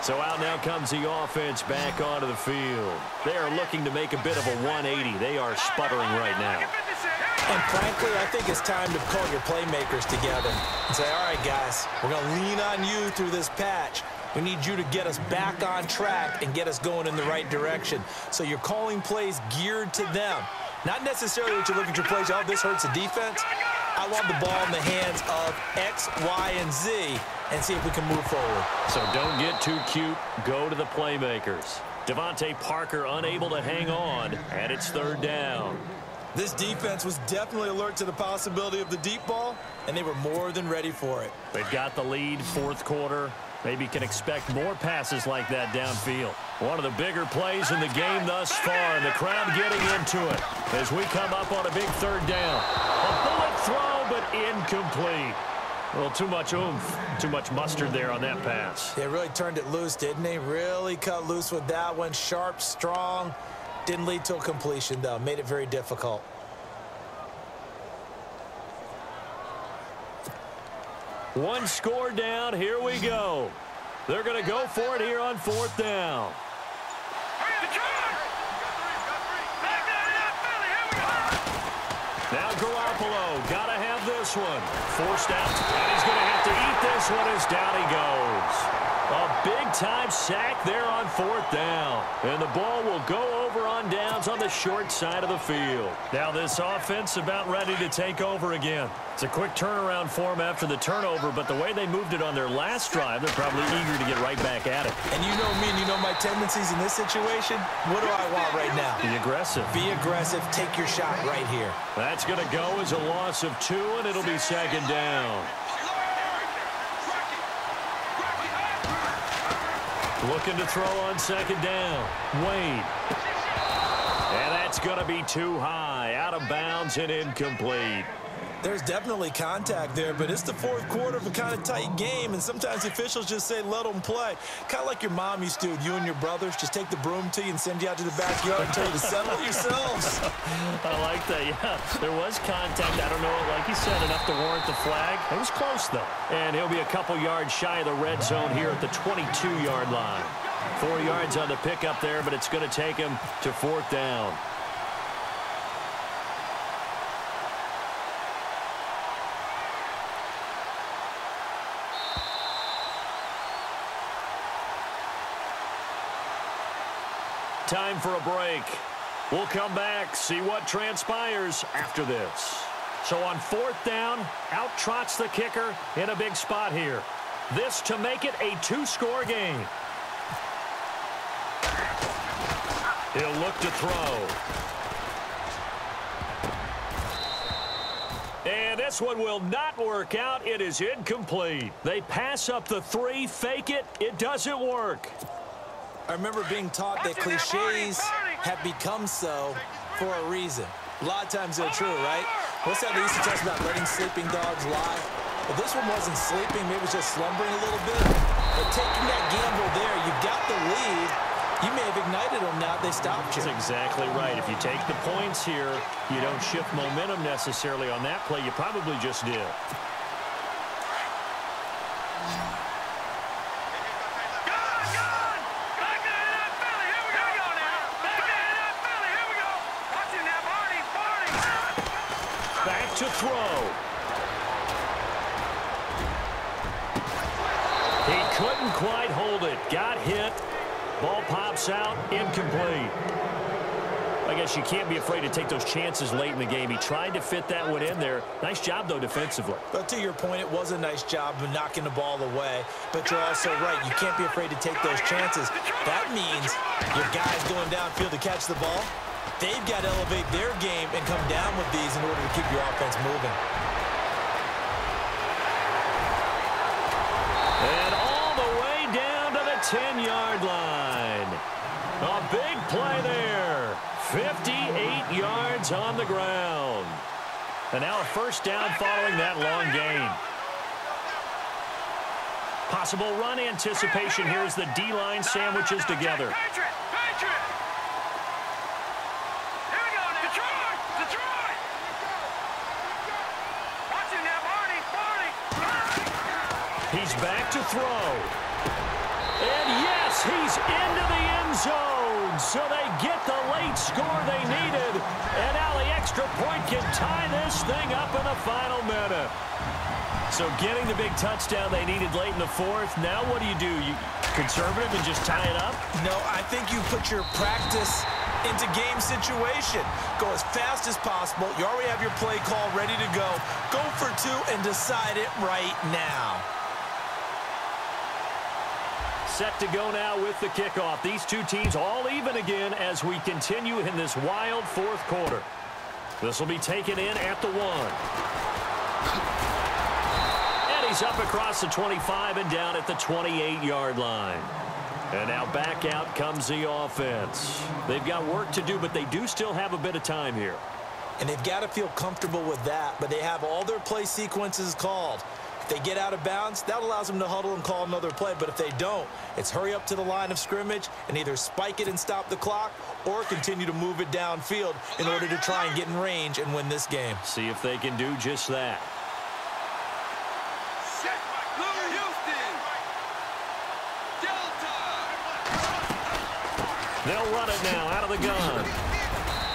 [SPEAKER 1] So out now comes the offense back onto the field. They are looking to make a bit of a 180. They are sputtering right now.
[SPEAKER 2] And frankly, I think it's time to call your playmakers together and say, all right, guys, we're going to lean on you through this patch. We need you to get us back on track and get us going in the right direction. So you're calling plays geared to them. Not necessarily that you're looking for plays, oh, this hurts the defense. I want the ball in the hands of X, Y, and Z and see if we can move forward.
[SPEAKER 1] So don't get too cute. Go to the playmakers. Devontae Parker unable to hang on, and it's 3rd down.
[SPEAKER 2] This defense was definitely alert to the possibility of the deep ball, and they were more than ready for it.
[SPEAKER 1] They've got the lead, 4th quarter. Maybe can expect more passes like that downfield. One of the bigger plays in the game thus far, and the crowd getting into it as we come up on a big 3rd down. A bullet throw, but incomplete. A little too much oomph, too much mustard there on that pass.
[SPEAKER 2] They really turned it loose, didn't they? Really cut loose with that one. Sharp, strong. Didn't lead to a completion, though. Made it very difficult.
[SPEAKER 1] One score down. Here we go. They're going to go for it here on 4th down. Now Garoppolo, got to have this one. Forced out, and he's going to have to eat this one as down he goes. A big-time sack there on 4th down. And the ball will go over on downs on the short side of the field. Now this offense about ready to take over again. It's a quick turnaround for them after the turnover, but the way they moved it on their last drive, they're probably eager to get right back at it.
[SPEAKER 2] And you know me and you know my tendencies in this situation. What do I want right now?
[SPEAKER 1] Be aggressive.
[SPEAKER 2] Be aggressive. Take your shot right here.
[SPEAKER 1] That's going to go as a loss of 2, and it'll be 2nd down. Looking to throw on 2nd down. Wade. And that's going to be too high. Out of bounds and incomplete.
[SPEAKER 2] There's definitely contact there, but it's the 4th quarter of a kind of tight game, and sometimes the officials just say, let them play. Kind of like your mom used to with you and your brothers. Just take the broom to you and send you out to the backyard and tell you to settle it yourselves.
[SPEAKER 1] I like that, yeah. There was contact. I don't know, like you said, enough to warrant the flag. It was close, though. And he'll be a couple yards shy of the red zone here at the 22-yard line. 4 yards on the pickup there, but it's going to take him to 4th down. Time for a break. We'll come back, see what transpires after this. So on 4th down, out trots the kicker in a big spot here. This to make it a 2-score game. He'll look to throw. And this one will not work out. It is incomplete. They pass up the 3, fake it. It doesn't work.
[SPEAKER 2] I remember being taught that cliches have become so for a reason. A lot of times they're true, right? What's that they used to talk about letting sleeping dogs lie? Well, this one wasn't sleeping. Maybe it was just slumbering a little bit. But taking that gamble there, you've got the lead. You may have ignited them now. They stopped you.
[SPEAKER 1] That's exactly right. If you take the points here, you don't shift momentum necessarily on that play. You probably just did. To throw. He couldn't quite hold it. Got hit. Ball pops out. Incomplete. I guess you can't be afraid to take those chances late in the game. He tried to fit that one in there. Nice job, though, defensively.
[SPEAKER 2] But to your point, it was a nice job of knocking the ball away. But you're also right. You can't be afraid to take those chances. That means your guys going downfield to catch the ball, they've got to elevate their game and come down with these in order to keep your offense moving.
[SPEAKER 1] And all the way down to the 10-yard line. A big play there. 58 yards on the ground. And now a first down following that long gain. Possible run anticipation here as the D-line sandwiches together. He's back to throw. And yes, he's into the end zone. So they get the late score they needed. And now the extra point can tie this thing up in the final minute. So getting the big touchdown they needed late in the fourth. Now what do? You conservative and just tie it up?
[SPEAKER 2] No, I think you put your practice into game situation. Go as fast as possible. You already have your play call ready to go. Go for two and decide it right now.
[SPEAKER 1] Set to go now with the kickoff. These two teams all even again as we continue in this wild fourth quarter. This will be taken in at the 1. And he's up across the 25 and down at the 28-yard line. And now back out comes the offense. They've got work to do, but they do still have a bit of time here.
[SPEAKER 2] And they've got to feel comfortable with that, but they have all their play sequences called. If they get out of bounds, that allows them to huddle and call another play. But if they don't, it's hurry up to the line of scrimmage and either spike it and stop the clock or continue to move it downfield in order to try and get in range and win this game.
[SPEAKER 1] See if they can do just that. They'll run it now out of the gun.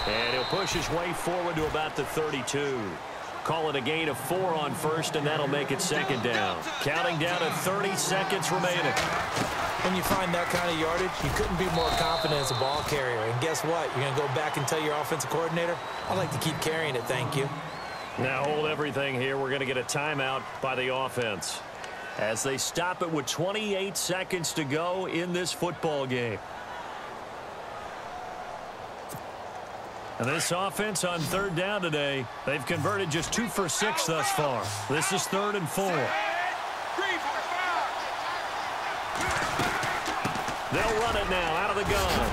[SPEAKER 1] And he'll push his way forward to about the 32. Call it a gain of 4 on first, and that'll make it second down. Counting down to 30 seconds remaining.
[SPEAKER 2] When you find that kind of yardage, you couldn't be more confident as a ball carrier. And guess what? You're going to go back and tell your offensive coordinator, I'd like to keep carrying it, thank you.
[SPEAKER 1] Now hold everything here. We're going to get a timeout by the offense as they stop it with 28 seconds to go in this football game. And this offense on third down today, they've converted just 2 for 6 thus far. This is 3rd and 4. They'll run it now out of the gun.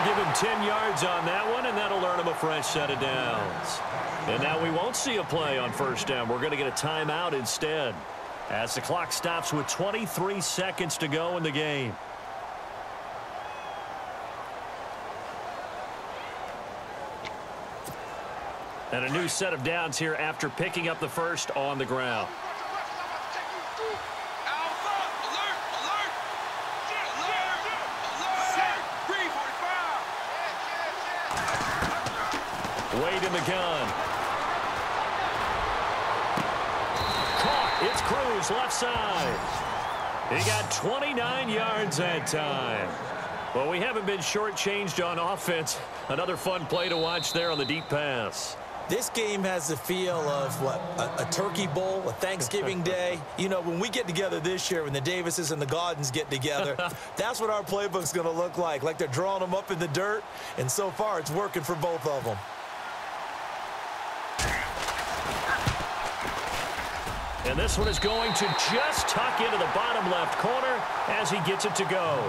[SPEAKER 1] Give him 10 yards on that one, and that'll earn him a fresh set of downs. And now we won't see a play on first down. We're going to get a timeout instead as the clock stops with 23 seconds to go in the game. And a new set of downs here after picking up the first on the ground. Wade in the gun. Caught. It's Cruz left side. He got 29 yards that time. Well, we haven't been shortchanged on offense. Another fun play to watch there on the deep pass.
[SPEAKER 2] This game has the feel of, what, a turkey bowl, a Thanksgiving day. You know, when we get together this year, when the Davises and the Gaudens get together, that's what our playbook's going to look like they're drawing them up in the dirt, and so far it's working for both of them.
[SPEAKER 1] And this one is going to just tuck into the bottom left corner as he gets it to go.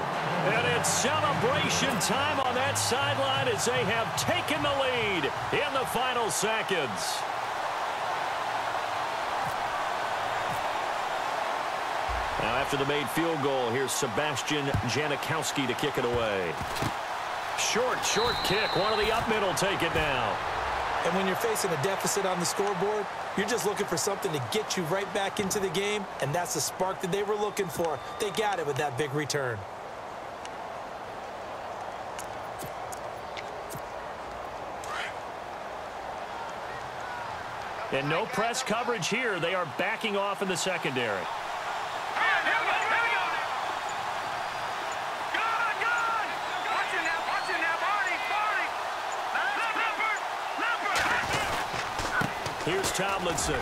[SPEAKER 1] And it's celebration time on that sideline as they have taken the lead in the final seconds. Now after the made field goal, here's Sebastian Janikowski to kick it away. Short kick. One of the up middle take it now.
[SPEAKER 2] And when you're facing a deficit on the scoreboard, you're just looking for something to get you right back into the game, and that's the spark that they were looking for. They got it with that big return.
[SPEAKER 1] And no press coverage here. They are backing off in the secondary. Here's Tomlinson.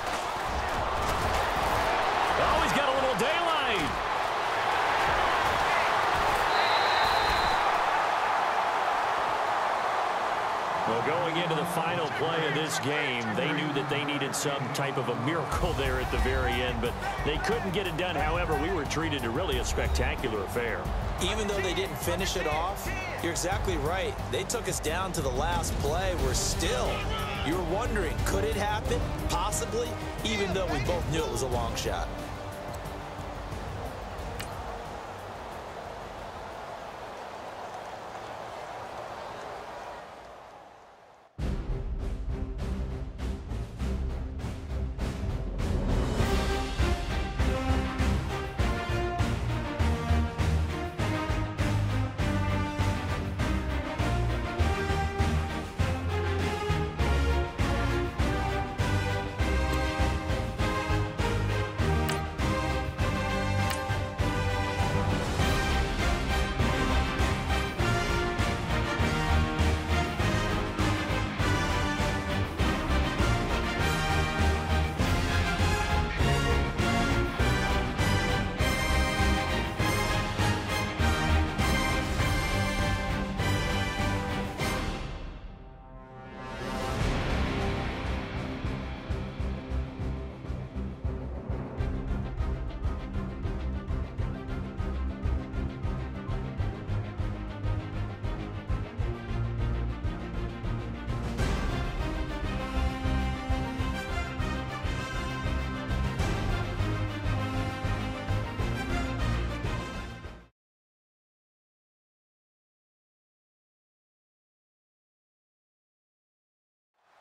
[SPEAKER 1] Oh, he's got a little daylight. Well, going into the final play of this game, they knew that they needed some type of a miracle there at the very end, but they couldn't get it done. However, we were treated to really a spectacular affair.
[SPEAKER 2] Even though they didn't finish it off, you're exactly right. They took us down to the last play. You're wondering, could it happen? Possibly, even though we both knew it was a long shot.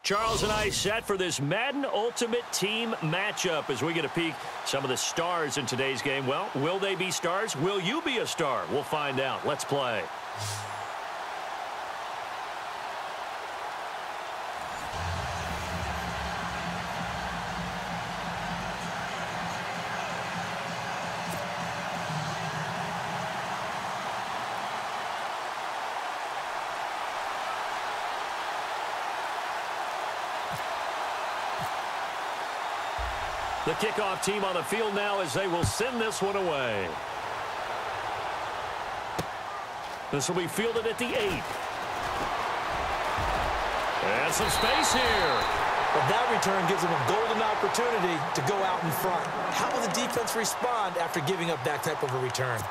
[SPEAKER 1] Charles and I set for this Madden Ultimate Team matchup as we get a peek some of the stars in today's game. Well, will they be stars? Will you be a star? We'll find out. Let's play. The kickoff team on the field now as they will send this one away. This will be fielded at the 8. And some space here.
[SPEAKER 2] Well, that return gives them a golden opportunity to go out in front. How will the defense respond after giving up that type of a return?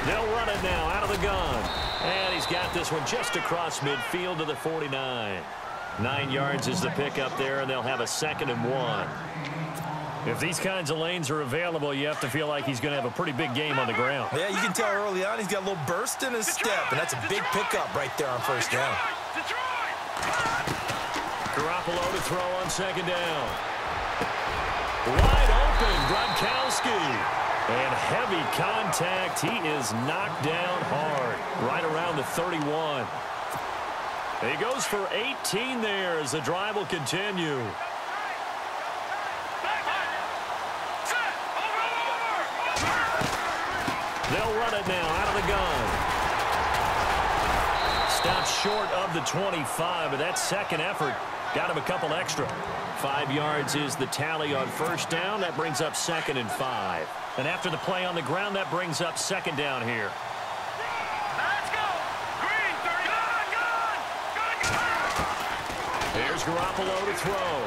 [SPEAKER 1] They'll run it now out of the gun. And he's got this one just across midfield to the 49. 9 yards is the pickup there, and they'll have a 2nd and 1. If these kinds of lanes are available, you have to feel like he's going to have a pretty big game on the ground.
[SPEAKER 2] Yeah, you can tell early on he's got a little burst in his step, and that's a big pickup right there on first down.
[SPEAKER 1] Garoppolo to throw on 2nd down. Wide open, Gronkowski. And heavy contact. He is knocked down hard. Right around the 31. He goes for 18 there as the drive will continue. They'll run it now out of the gun. Stops short of the 25, but that 2nd effort got him a couple extra. 5 yards is the tally on first down. That brings up 2nd and 5. And after the play on the ground, that brings up 2nd down here.
[SPEAKER 3] Let's go! Green, 30.
[SPEAKER 1] Here's Garoppolo to throw.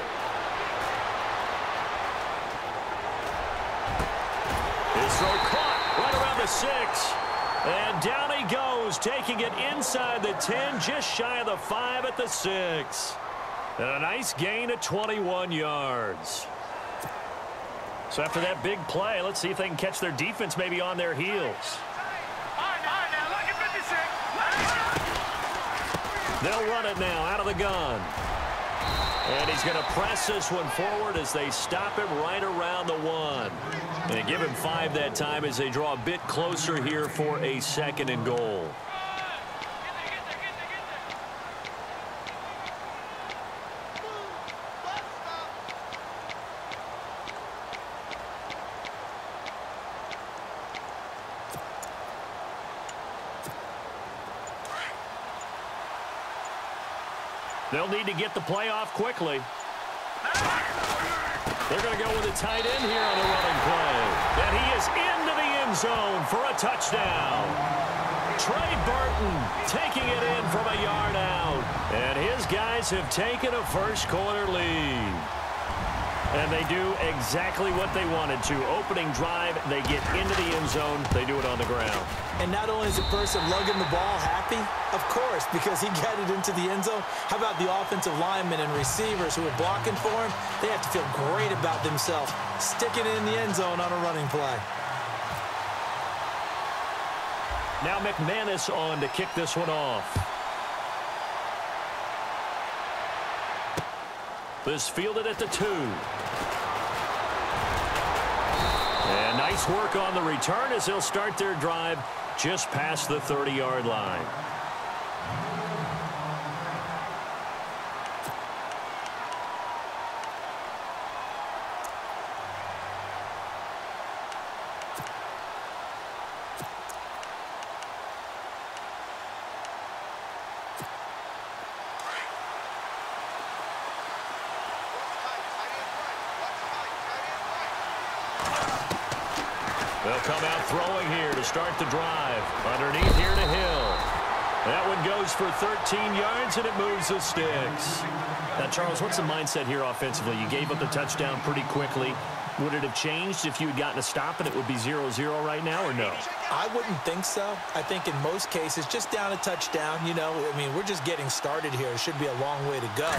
[SPEAKER 1] His throw caught right around the 6. And down he goes, taking it inside the 10, just shy of the 5 at the 6. And a nice gain of 21 yards. So after that big play, let's see if they can catch their defense maybe on their heels. They'll run it now out of the gun. And he's going to press this one forward as they stop him right around the 1. And they give him 5 that time as they draw a bit closer here for a 2nd and goal. They'll need to get the play off quickly. They're going to go with a tight end here on the running play. And he is into the end zone for a touchdown. Trey Burton taking it in from a yard out. And his guys have taken a first-quarter lead. And they do exactly what they wanted to. Opening drive, they get into the end zone. They do it on the ground.
[SPEAKER 2] And not only is the person lugging the ball happy, of course, because he got it into the end zone. How about the offensive linemen and receivers who are blocking for him? They have to feel great about themselves, sticking it in the end zone on a running play.
[SPEAKER 1] Now McManus on to kick this one off. This fielded at the 2. And nice work on the return as they'll start their drive just past the 30-yard line. They'll come out throwing here to start the drive. Underneath here to Hill. That one goes for 13 yards, and it moves the sticks. Now, Charles, what's the mindset here offensively? You gave up the touchdown pretty quickly. Would it have changed if you had gotten a stop and it would be 0-0 right now, or no?
[SPEAKER 2] I wouldn't think so. I think in most cases, just down a touchdown, you know, I mean, we're just getting started here. It should be a long way to go.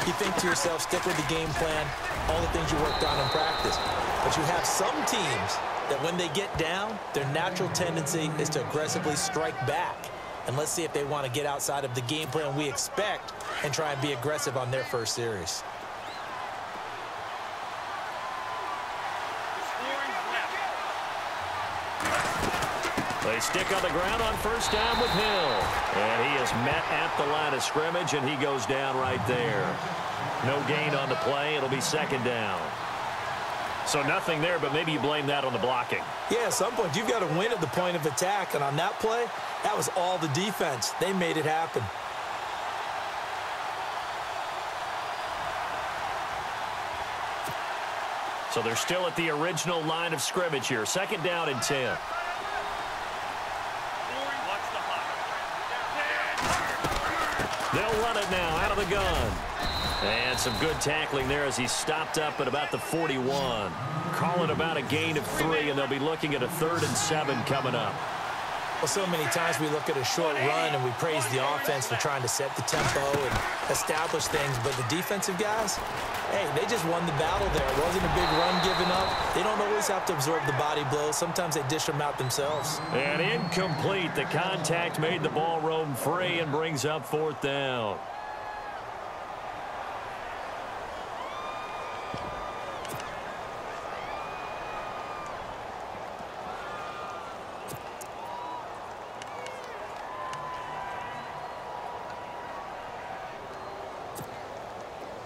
[SPEAKER 2] You think to yourself, stick with the game plan, all the things you worked on in practice. But you have some teams that when they get down, their natural tendency is to aggressively strike back. And let's see if they want to get outside of the game plan we expect and try and be aggressive on their first series.
[SPEAKER 1] They stick on the ground on first down with Hill. And he is met at the line of scrimmage, and he goes down right there. No gain on the play. It'll be second down. So nothing there, but maybe you blame that on the blocking.
[SPEAKER 2] Yeah, at some point, you've got to win at the point of attack. And on that play, that was all the defense. They made it happen.
[SPEAKER 1] So they're still at the original line of scrimmage here. Second down and 10. They'll run it now out of the gun. And some good tackling there as he stopped up at about the 41. Call it about a gain of 3, and they'll be looking at a 3rd and 7 coming up.
[SPEAKER 2] Well, so many times we look at a short run and we praise the offense for trying to set the tempo and establish things. But the defensive guys, hey, they just won the battle there. It wasn't a big run given up. They don't always have to absorb the body blows. Sometimes they dish them out themselves.
[SPEAKER 1] And incomplete. The contact made the ball roam free and brings up 4th down.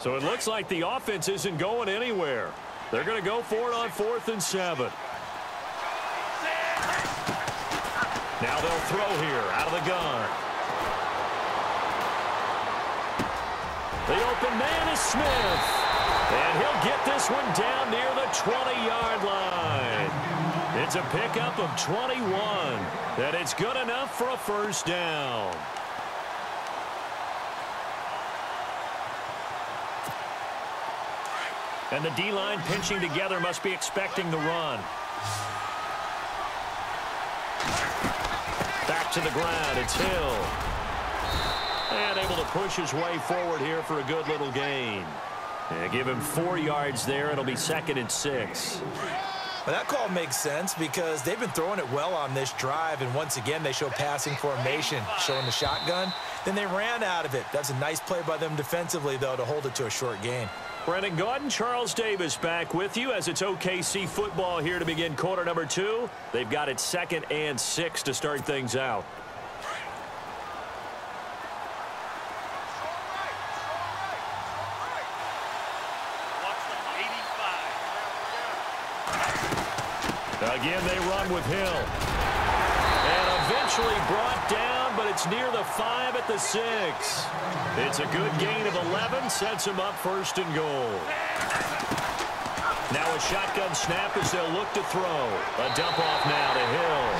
[SPEAKER 1] So it looks like the offense isn't going anywhere. They're going to go for it on 4th and 7. Now they'll throw here out of the gun. The open man is Smith. And he'll get this one down near the 20-yard line. It's a pickup of 21. And it's good enough for a first down. And the D-line pinching together must be expecting the run. Back to the ground. It's Hill. And able to push his way forward here for a good little gain. And give him 4 yards there. It'll be 2nd and 6.
[SPEAKER 2] Well, that call makes sense because they've been throwing it well on this drive. And once again, they show passing formation, showing the shotgun. Then they ran out of it. That's a nice play by them defensively, though, to hold it to a short gain.
[SPEAKER 1] Brennan Gaudin, Charles Davis back with you as it's OKC football here to begin quarter number 2. They've got it 2nd and 6 to start things out. Again, they run with Hill. And eventually brought down but it's near the 5 at the 6. It's a good gain of 11, sets him up 1st and goal. Now a shotgun snap as they'll look to throw. A dump off now to Hill.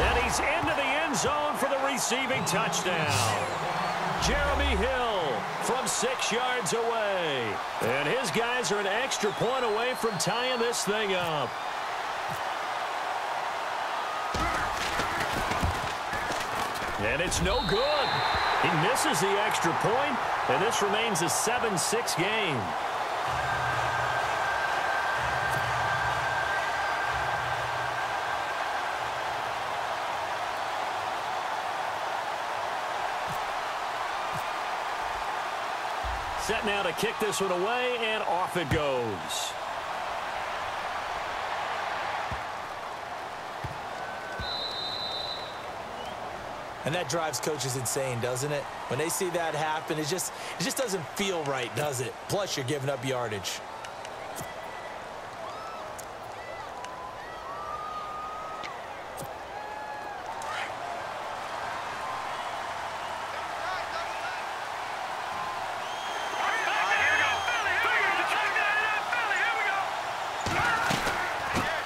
[SPEAKER 1] And he's into the end zone for the receiving touchdown. Jeremy Hill from 6 yards away. And his guys are an extra point away from tying this thing up. And it's no good. He misses the extra point, and this remains a 7-6 game. Set now to kick this one away, and off it goes.
[SPEAKER 2] And that drives coaches insane, doesn't it? When they see that happen, it just doesn't feel right, does it? Plus, you're giving up yardage.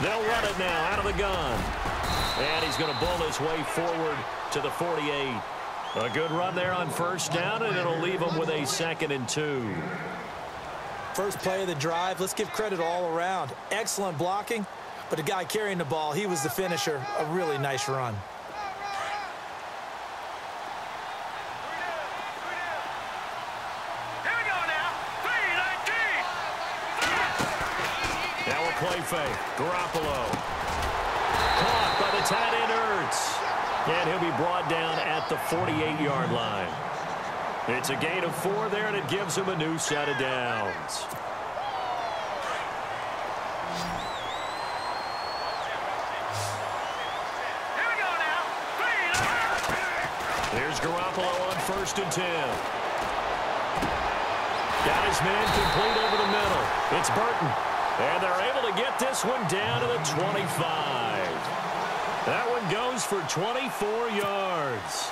[SPEAKER 1] They'll run it now out of the gun. And he's going to bull his way forward to the 48. A good run there on 1st down, and it'll leave him with a 2nd and 2.
[SPEAKER 2] First play of the drive, let's give credit all around. Excellent blocking, but the guy carrying the ball, he was the finisher. A really nice run.
[SPEAKER 3] Here we go now. 3-19.
[SPEAKER 1] Now a play fake. Garoppolo. Caught by the tight end, Ertz. And he'll be brought down at the 48-yard line. It's a gain of 4 there, and it gives him a new set of downs.
[SPEAKER 3] Here we go now. 3-19.
[SPEAKER 1] Here's Garoppolo on 1st and 10. Got his man complete over the middle. It's Burton. And they're able to get this one down to the 25. That one goes for 24 yards.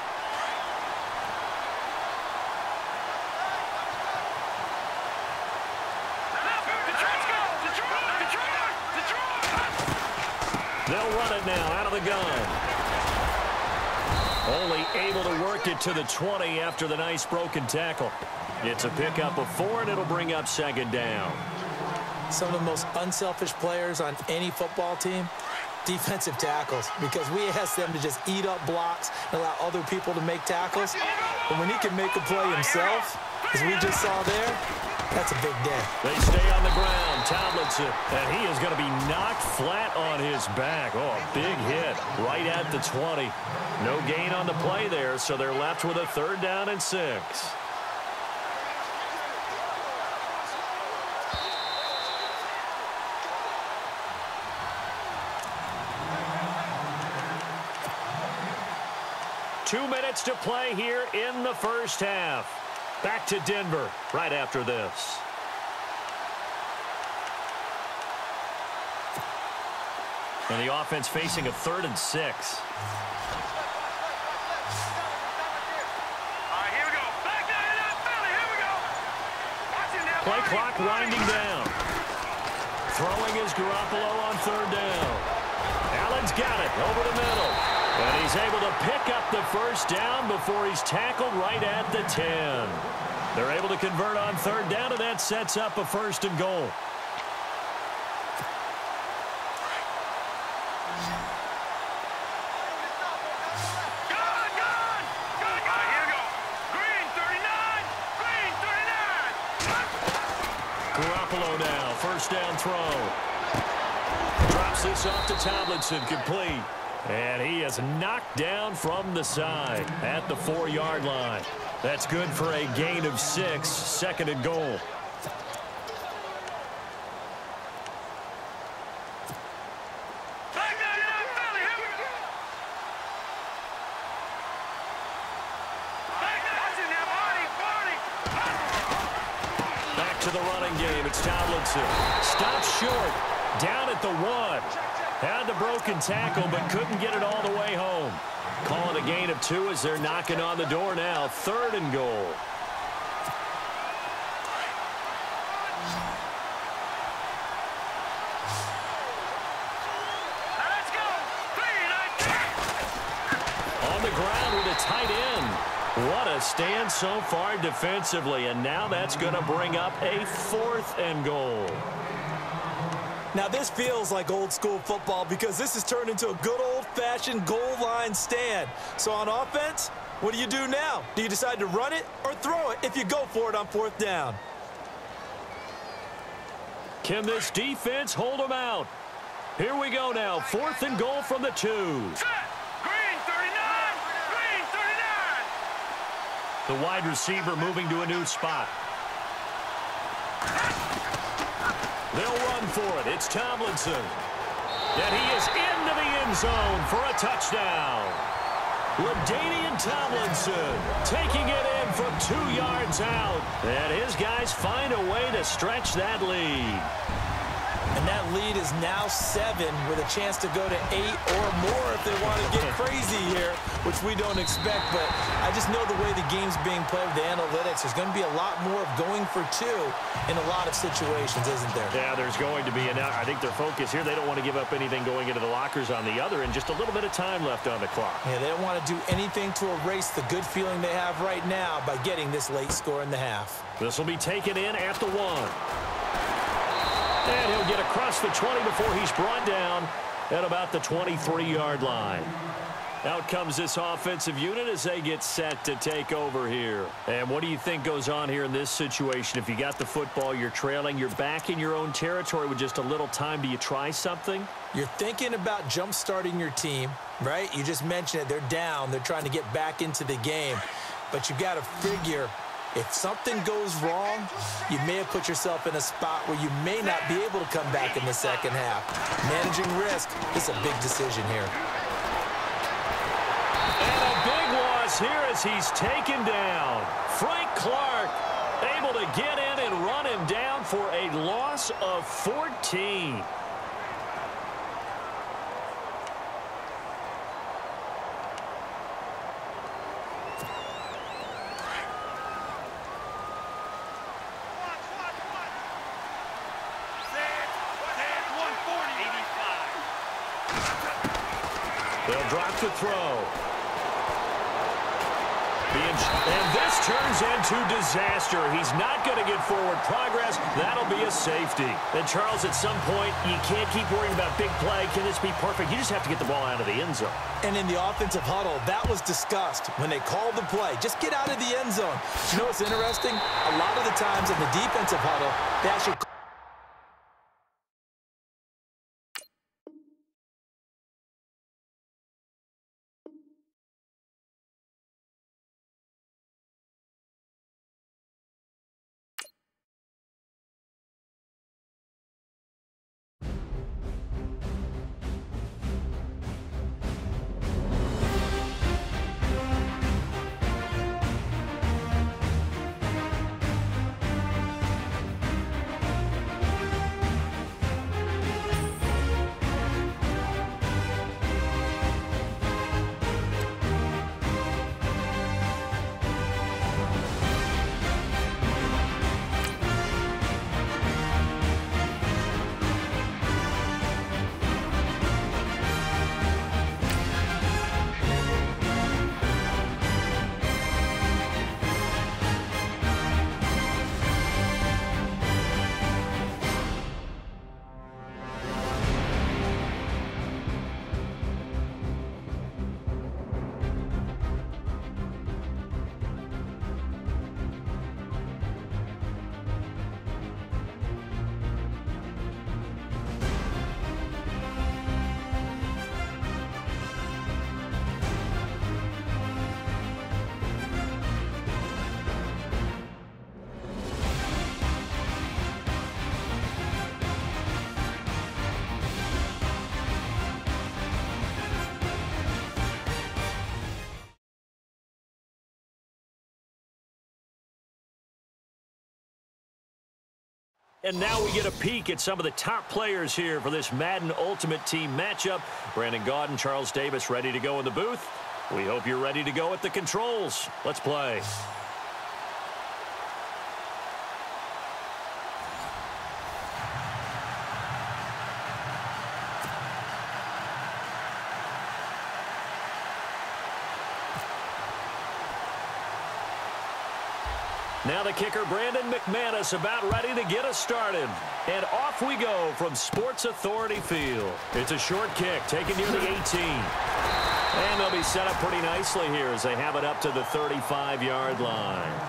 [SPEAKER 1] They'll run it now out of the gun. Only able to work it to the 20 after the nice broken tackle. It's a pickup of 4, and it'll bring up 2nd down.
[SPEAKER 2] Some of the most unselfish players on any football team, defensive tackles, because we ask them to just eat up blocks and allow other people to make tackles. But when he can make a play himself, as we just saw there, that's a big day.
[SPEAKER 1] They stay on the ground. Tomlinson, and he is going to be knocked flat on his back. Oh, a big hit right at the 20. No gain on the play there, so they're left with a 3rd down and 6. Two minutes to play here in the 1st half. Back to Denver right after this. And the offense facing a 3rd and 6.
[SPEAKER 3] All right, here we go. Back down in that belly. Here we go. Watch it now.
[SPEAKER 1] Play clock winding down. Throwing is Garoppolo on 3rd down. Allen's got it over the middle. And he's able to pick up the 1st down before he's tackled right at the 10. They're able to convert on 3rd down, and that sets up a 1st and goal. Garoppolo now, 1st down throw. Drops this off to Tomlinson, complete. And he is knocked down from the side at the 4-yard line. That's good for a gain of 6, 2nd and goal. Back to the running game. It's Tomlinson. Stops short. Down at the 1. Had the broken tackle, but couldn't get it all the way home. Calling a gain of 2 as they're knocking on the door now. 3rd and goal.
[SPEAKER 3] Let's go. 3, 9,
[SPEAKER 1] On the ground with a tight end. What a stand so far defensively, and now that's going to bring up a 4th and goal.
[SPEAKER 2] Now, this feels like old-school football because this has turned into a good old-fashioned goal line stand. So on offense, what do you do now? Do you decide to run it or throw it if you go for it on 4th down?
[SPEAKER 1] Can this defense hold them out? Here we go now. 4th and goal from the 2.
[SPEAKER 3] set. Green 39. Green 39.
[SPEAKER 1] The wide receiver moving to a new spot. They'll run for it. It's Tomlinson. And he is into the end zone for a touchdown. LaDainian Tomlinson taking it in from 2 yards out. And his guys find a way to stretch that lead.
[SPEAKER 2] And that lead is now 7 with a chance to go to 8 or more if they want to get crazy here, which we don't expect. But I just know the way the game's being played with the analytics, there's going to be a lot more of going for 2 in a lot of situations, isn't there?
[SPEAKER 1] Yeah, there's going to be. And I think their focus here, they don't want to give up anything going into the lockers on the other, and just a little bit of time left on the clock.
[SPEAKER 2] Yeah, they don't want to do anything to erase the good feeling they have right now by getting this late score in the half.
[SPEAKER 1] This will be taken in at the 1. And he'll get across the 20 before he's brought down at about the 23-yard line. Out comes this offensive unit as they get set to take over here. And what do you think goes on here in this situation? If you got the football, you're trailing, you're back in your own territory with just a little time. Do you try something?
[SPEAKER 2] You're thinking about jump-starting your team, right? You just mentioned it. They're down. They're trying to get back into the game. But you got to figure, if something goes wrong, you may have put yourself in a spot where you may not be able to come back in the second half. Managing risk is a big decision here.
[SPEAKER 1] And a big loss here as he's taken down. Frank Clark able to get in and run him down for a loss of 14. They'll drop to throw. And this turns into disaster. He's not going to get forward progress. That'll be a safety. And, Charles, at some point, you can't keep worrying about big play. Can this be perfect? You just have to get the ball out of the end zone.
[SPEAKER 2] And in the offensive huddle, that was discussed when they called the play. Just get out of the end zone. You know what's interesting? A lot of the times in the defensive huddle, they actually
[SPEAKER 1] And now we get a peek at some of the top players here for this Madden Ultimate Team matchup. Brandon Gaudin, Charles Davis ready to go in the booth. We hope you're ready to go at the controls. Let's play. Now the kicker, Brandon McManus, about ready to get us started. And off we go from Sports Authority Field. It's a short kick, taken near the 18. And they'll be set up pretty nicely here as they have it up to the 35-yard line.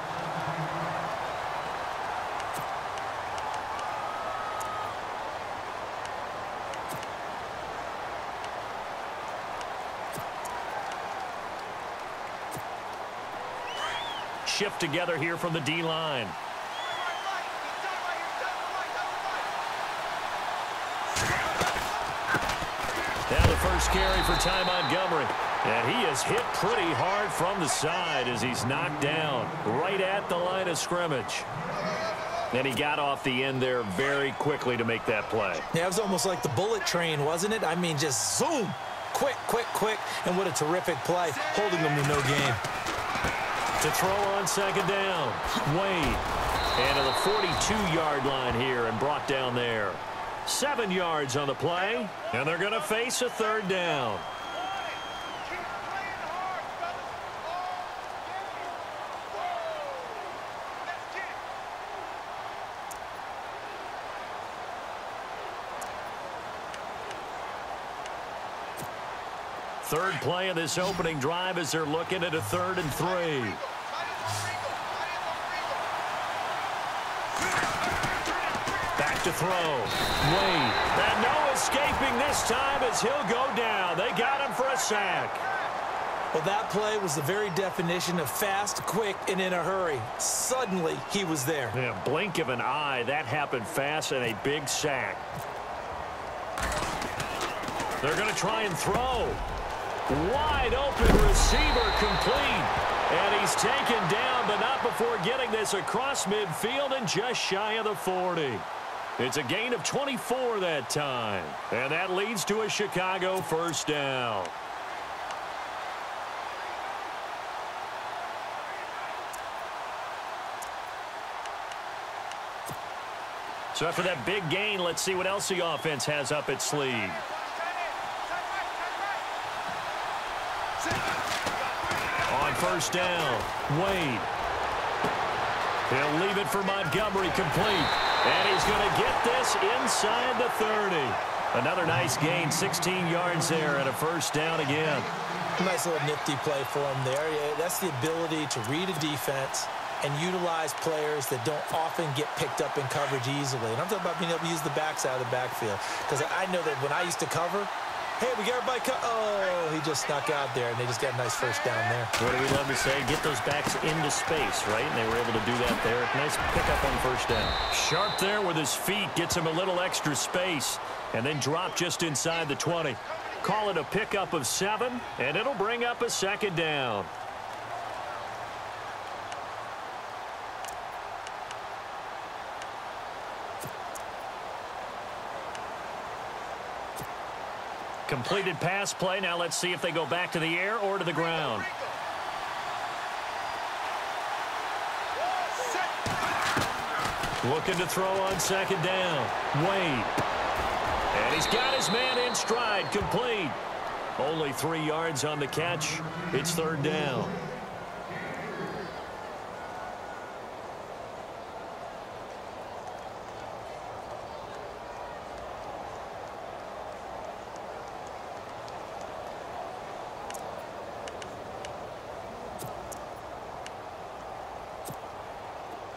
[SPEAKER 1] Shift together here from the D-line. Now the first carry for Ty Montgomery. And he is hit pretty hard from the side as he's knocked down right at the line of scrimmage. And he got off the end there very quickly to make that play.
[SPEAKER 2] Yeah, it was almost like the bullet train, wasn't it? I mean, just zoom. Quick, quick, quick. And what a terrific play, holding them to no gain.
[SPEAKER 1] To throw on second down, Wade. And to the 42-yard line here and brought down there. 7 yards on the play, and they're going to face a third down. Third play of this opening drive as they're looking at a 3rd and 3. Back to throw. Wade. And no escaping this time as he'll go down. They got him for a sack.
[SPEAKER 2] Well, that play was the very definition of fast, quick, and in a hurry. Suddenly, he was there.
[SPEAKER 1] Yeah, blink of an eye. That happened fast and a big sack. They're going to try and throw. Wide open receiver complete. And he's taken down, but not before getting this across midfield and just shy of the 40. It's a gain of 24 that time. And that leads to a Chicago first down. So after that big gain, let's see what else the offense has up its sleeve. On first down, Wade. He'll leave it for Montgomery complete. And he's going to get this inside the 30. Another nice gain, 16 yards there and a first down again.
[SPEAKER 2] Nice little nifty play for him there. Yeah, that's the ability to read a defense and utilize players that don't often get picked up in coverage easily. And I'm talking about being able to use the backside of the backfield. Because I know that when I used to cover, hey, we got everybody oh, he just snuck out there, and they just got a nice first down there.
[SPEAKER 1] What do we love to say? Get those backs into space, right? And they were able to do that there. Nice pickup on first down. Sharp there with his feet. Gets him a little extra space. And then drop just inside the 20. Call it a pickup of 7, and it'll bring up a second down. Completed pass play. Now let's see if they go back to the air or to the ground. Looking to throw on second down. Wade. And he's got his man in stride. Complete. Only 3 yards on the catch. It's third down.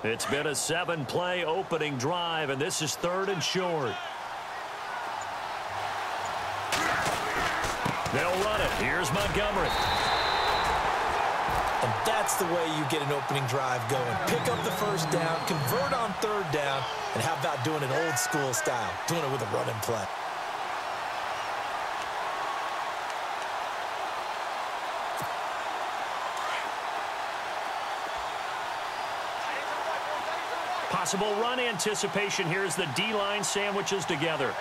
[SPEAKER 1] It's been a 7-play opening drive, and this is 3rd and short. They'll run it. Here's Montgomery.
[SPEAKER 2] And that's the way you get an opening drive going. Pick up the first down, convert on 3rd down, and how about doing it old school style, doing it with a running play.
[SPEAKER 1] Possible run anticipation here as the D-line sandwiches together.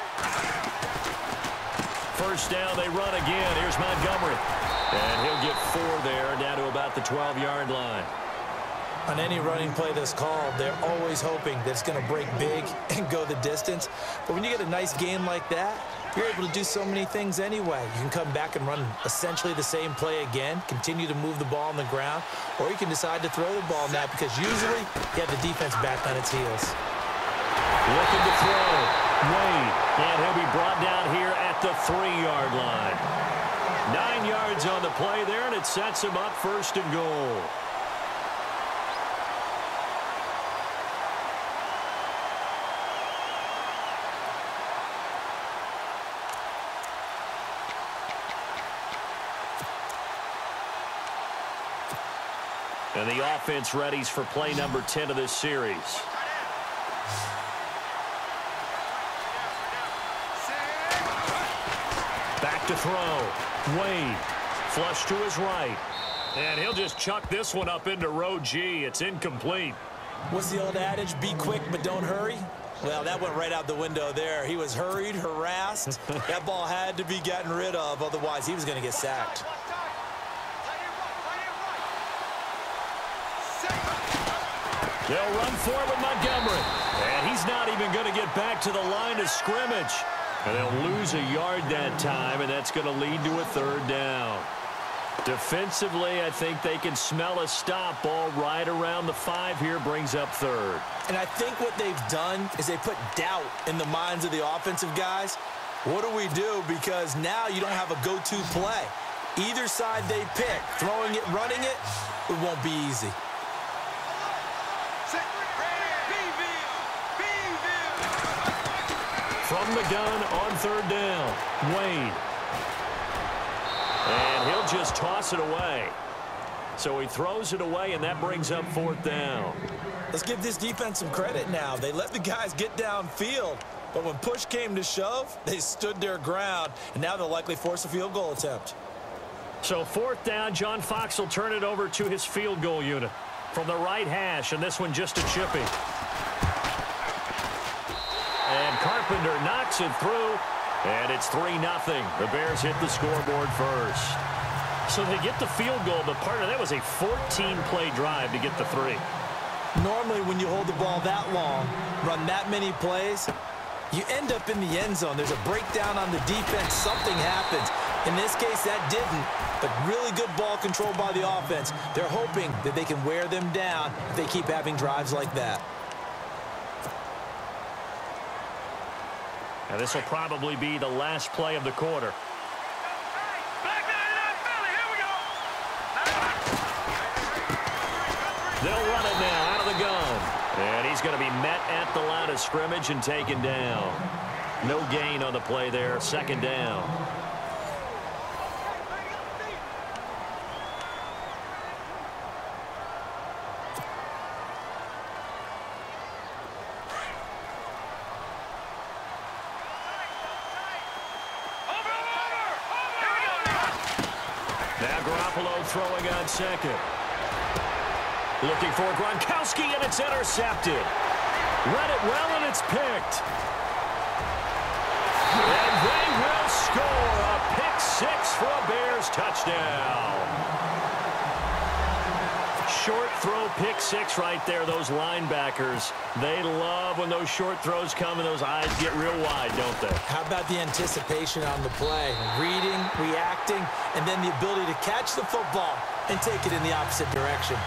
[SPEAKER 1] First down, they run again. Here's Montgomery. And he'll get 4 there, down to about the 12-yard line.
[SPEAKER 2] On any running play that's called, they're always hoping that it's going to break big and go the distance. But when you get a nice game like that, you're able to do so many things anyway. You can come back and run essentially the same play again, continue to move the ball on the ground, or you can decide to throw the ball now because usually you have the defense back on its heels.
[SPEAKER 1] Looking to throw. Wade. And he'll be brought down here at the 3-yard line. 9 yards on the play there, and it sets him up 1st and goal. And the offense readies for play number 10 of this series. Back to throw. Wade. Flush to his right. And he'll just chuck this one up into row G. It's incomplete.
[SPEAKER 2] What's the old adage? Be quick, but don't hurry? Well, that went right out the window there. He was hurried, harassed. That ball had to be gotten rid of. Otherwise, he was going to get sacked.
[SPEAKER 1] They'll run forward with Montgomery. And he's not even going to get back to the line of scrimmage. And they'll lose a yard that time, and that's going to lead to a 3rd down. Defensively, I think they can smell a stop. Ball right around the 5 here, brings up 3rd.
[SPEAKER 2] And I think what they've done is they put doubt in the minds of the offensive guys. What do we do? Because now you don't have a go-to play. Either side they pick, throwing it, running it, it won't be easy.
[SPEAKER 1] From the gun on 3rd down, Wade. And he'll just toss it away. So he throws it away, and that brings up 4th down.
[SPEAKER 2] Let's give this defense some credit now. They let the guys get downfield, but when push came to shove, they stood their ground, and now they'll likely force a field goal attempt.
[SPEAKER 1] So 4th down, John Fox will turn it over to his field goal unit from the right hash, and this one just a chippy. And Carpenter knocks it through, and it's 3-0. The Bears hit the scoreboard first. So they get the field goal, but part of that was a 14-play drive to get the 3.
[SPEAKER 2] Normally, when you hold the ball that long, run that many plays, you end up in the end zone. There's a breakdown on the defense. Something happens. In this case, that didn't, but really good ball control by the offense. They're hoping that they can wear them down if they keep having drives like that.
[SPEAKER 1] And this will probably be the last play of the quarter. They'll run it now out of the gun. And he's going to be met at the line of scrimmage and taken down. No gain on the play there. 2nd down. Throwing on 2nd. Looking for Gronkowski, and it's intercepted. Read it well, and it's picked. And they will score a pick 6 for a Bears touchdown. Short throw, pick 6 right there. Those linebackers, they love when those short throws come and those eyes get real wide, don't they?
[SPEAKER 2] How about the anticipation on the play? Reading, reacting, and then the ability to catch the football and take it in the opposite direction.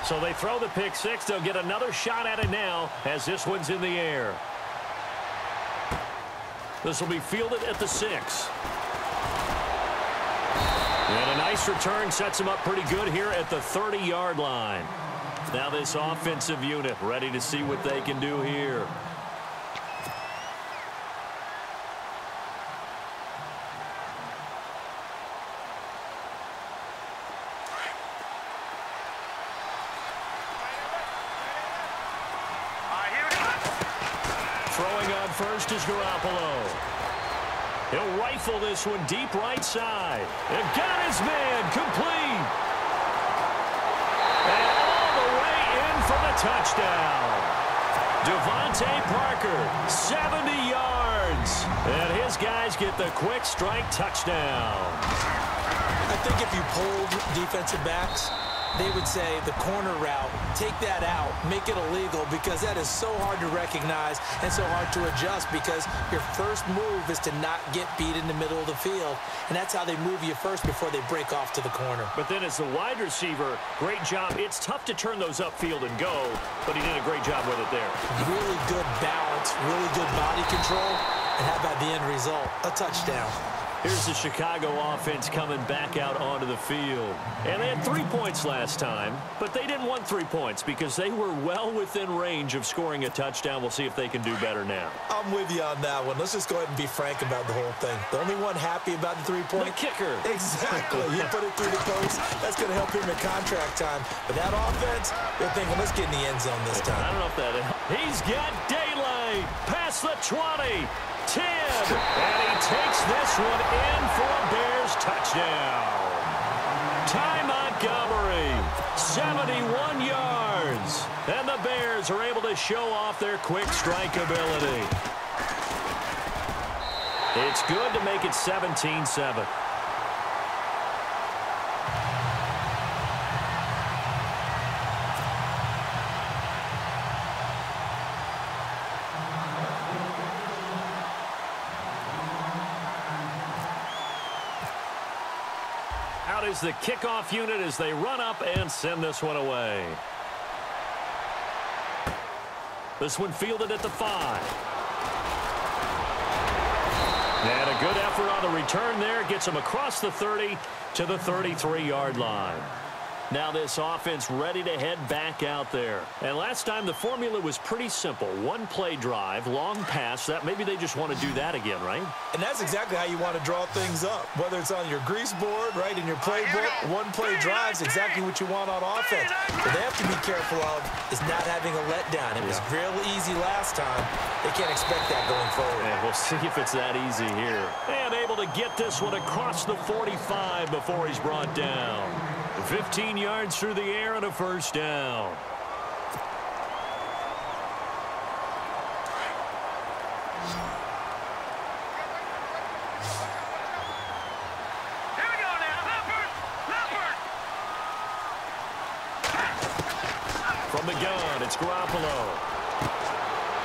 [SPEAKER 1] So they throw the pick 6. They'll get another shot at it now as this one's in the air. This will be fielded at the 6. And a nice return sets him up pretty good here at the 30-yard line. Now this offensive unit ready to see what they can do here. Throwing on first is Garoppolo. He'll rifle this one deep right side. And got his man complete. And all the way in for the touchdown. Devontae Parker, 70 yards. And his guys get the quick strike touchdown.
[SPEAKER 2] I think if you polled defensive backs, they would say the corner route, take that out, make it illegal, because that is so hard to recognize and so hard to adjust, because your first move is to not get beat in the middle of the field, and that's how they move you first before they break off to the corner.
[SPEAKER 1] But then as the wide receiver, great job. It's tough to turn those upfield and go, but he did a great job with it there.
[SPEAKER 2] Really good balance, really good body control, and how about the end result? A touchdown.
[SPEAKER 1] Here's the Chicago offense coming back out onto the field. And they had 3 points last time, but they didn't want 3 points because they were well within range of scoring a touchdown. We'll see if they can do better now.
[SPEAKER 2] I'm with you on that one. Let's just go ahead and be frank about the whole thing. The only one happy about the 3-point?
[SPEAKER 1] The kicker.
[SPEAKER 2] Exactly. He put it through the post. That's going to help him in contract time. But that offense, they're thinking, let's get in the end zone this time.
[SPEAKER 1] I don't know if that helps. He's got daylight past the 20. 10, and he takes this one in for a Bears touchdown. Ty Montgomery, 71 yards, and the Bears are able to show off their quick strike ability. It's good to make it 17-7. Out is the kickoff unit as they run up and send this one away. This one fielded at the 5. And a good effort on the return there. Gets him across the 30 to the 33-yard line. Now this offense ready to head back out there. And last time the formula was pretty simple. One play drive, long pass. That maybe they just want to do that again, right?
[SPEAKER 2] And that's exactly how you want to draw things up. Whether it's on your grease board, right, in your playbook, one play drive is exactly what you want on offense. What they have to be careful of is not having a letdown. It was real easy last time. They can't expect that going forward.
[SPEAKER 1] Yeah, we'll see if it's that easy here. And able to get this one across the 45 before he's brought down. 15 yards through the air and a first down.
[SPEAKER 3] Here we go now. Leopard!
[SPEAKER 1] From the gun, it's Garoppolo.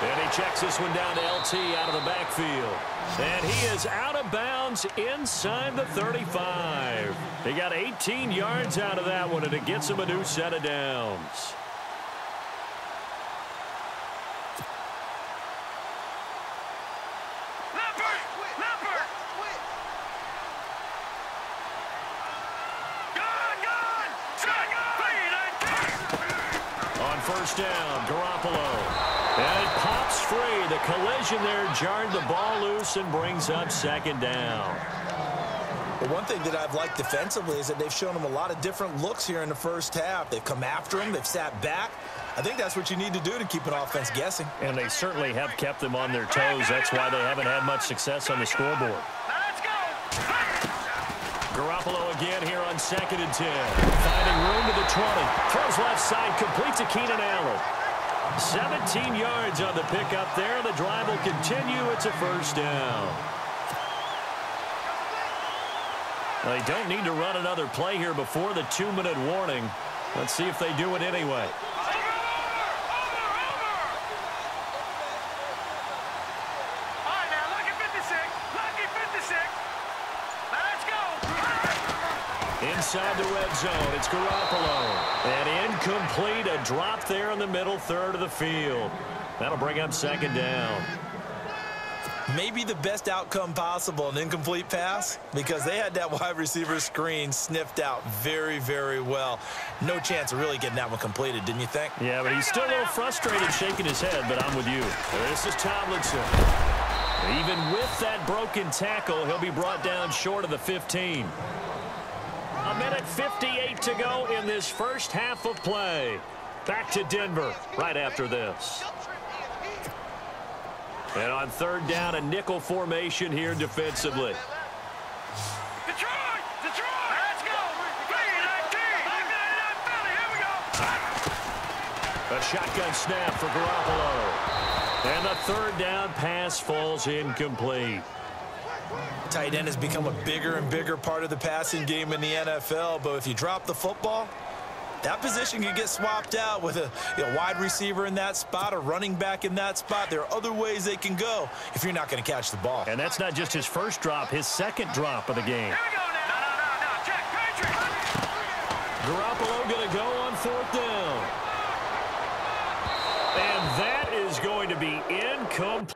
[SPEAKER 1] And he checks this one down to LT out of the backfield. And he is out of bounds inside the 35. He got 18 yards out of that one, and it gets him a new set of downs.
[SPEAKER 3] Leopard! Gun!
[SPEAKER 1] On first down, Garoppolo. And it pops free. The collision there jarred the ball loose and brings up second down.
[SPEAKER 2] Well, one thing that I've liked defensively is that they've shown them a lot of different looks here in the first half. They've come after him. They've sat back. I think that's what you need to do to keep an offense guessing.
[SPEAKER 1] And they certainly have kept them on their toes. That's why they haven't had much success on the scoreboard.
[SPEAKER 3] Let's go!
[SPEAKER 1] Garoppolo again here on 2nd and 10. Finding room to the 20. Throws left side, completes to Keenan Allen. 17 yards on the pickup there. The drive will continue. It's a first down. They don't need to run another play here before the 2-minute warning. Let's see if they do it anyway. Inside the red zone, it's Garoppolo. And incomplete, a drop there in the middle third of the field. That'll bring up second down.
[SPEAKER 2] Maybe the best outcome possible, an incomplete pass, because they had that wide receiver screen sniffed out very, very well. No chance of really getting that one completed, didn't you think?
[SPEAKER 1] Yeah, but he's still a little frustrated, shaking his head, but I'm with you. This is Tomlinson. Even with that broken tackle, he'll be brought down short of the 15. A minute 58 to go in this first half of play. Back to Denver right after this. And on third down, a nickel formation here defensively.
[SPEAKER 3] Detroit! Detroit! Let's go! Here we go!
[SPEAKER 1] A shotgun snap for Garoppolo. And the third down pass falls incomplete.
[SPEAKER 2] Tight end has become a bigger and bigger part of the passing game in the NFL, but if you drop the football, that position can get swapped out with a wide receiver in that spot, a running back in that spot. There are other ways they can go if you're not going to catch the ball.
[SPEAKER 1] And that's not just his first drop, his second drop of the game.
[SPEAKER 3] Here we go now! No, check! Patrick!
[SPEAKER 1] Garoppolo going to go on fourth down. And that is going to be incomplete.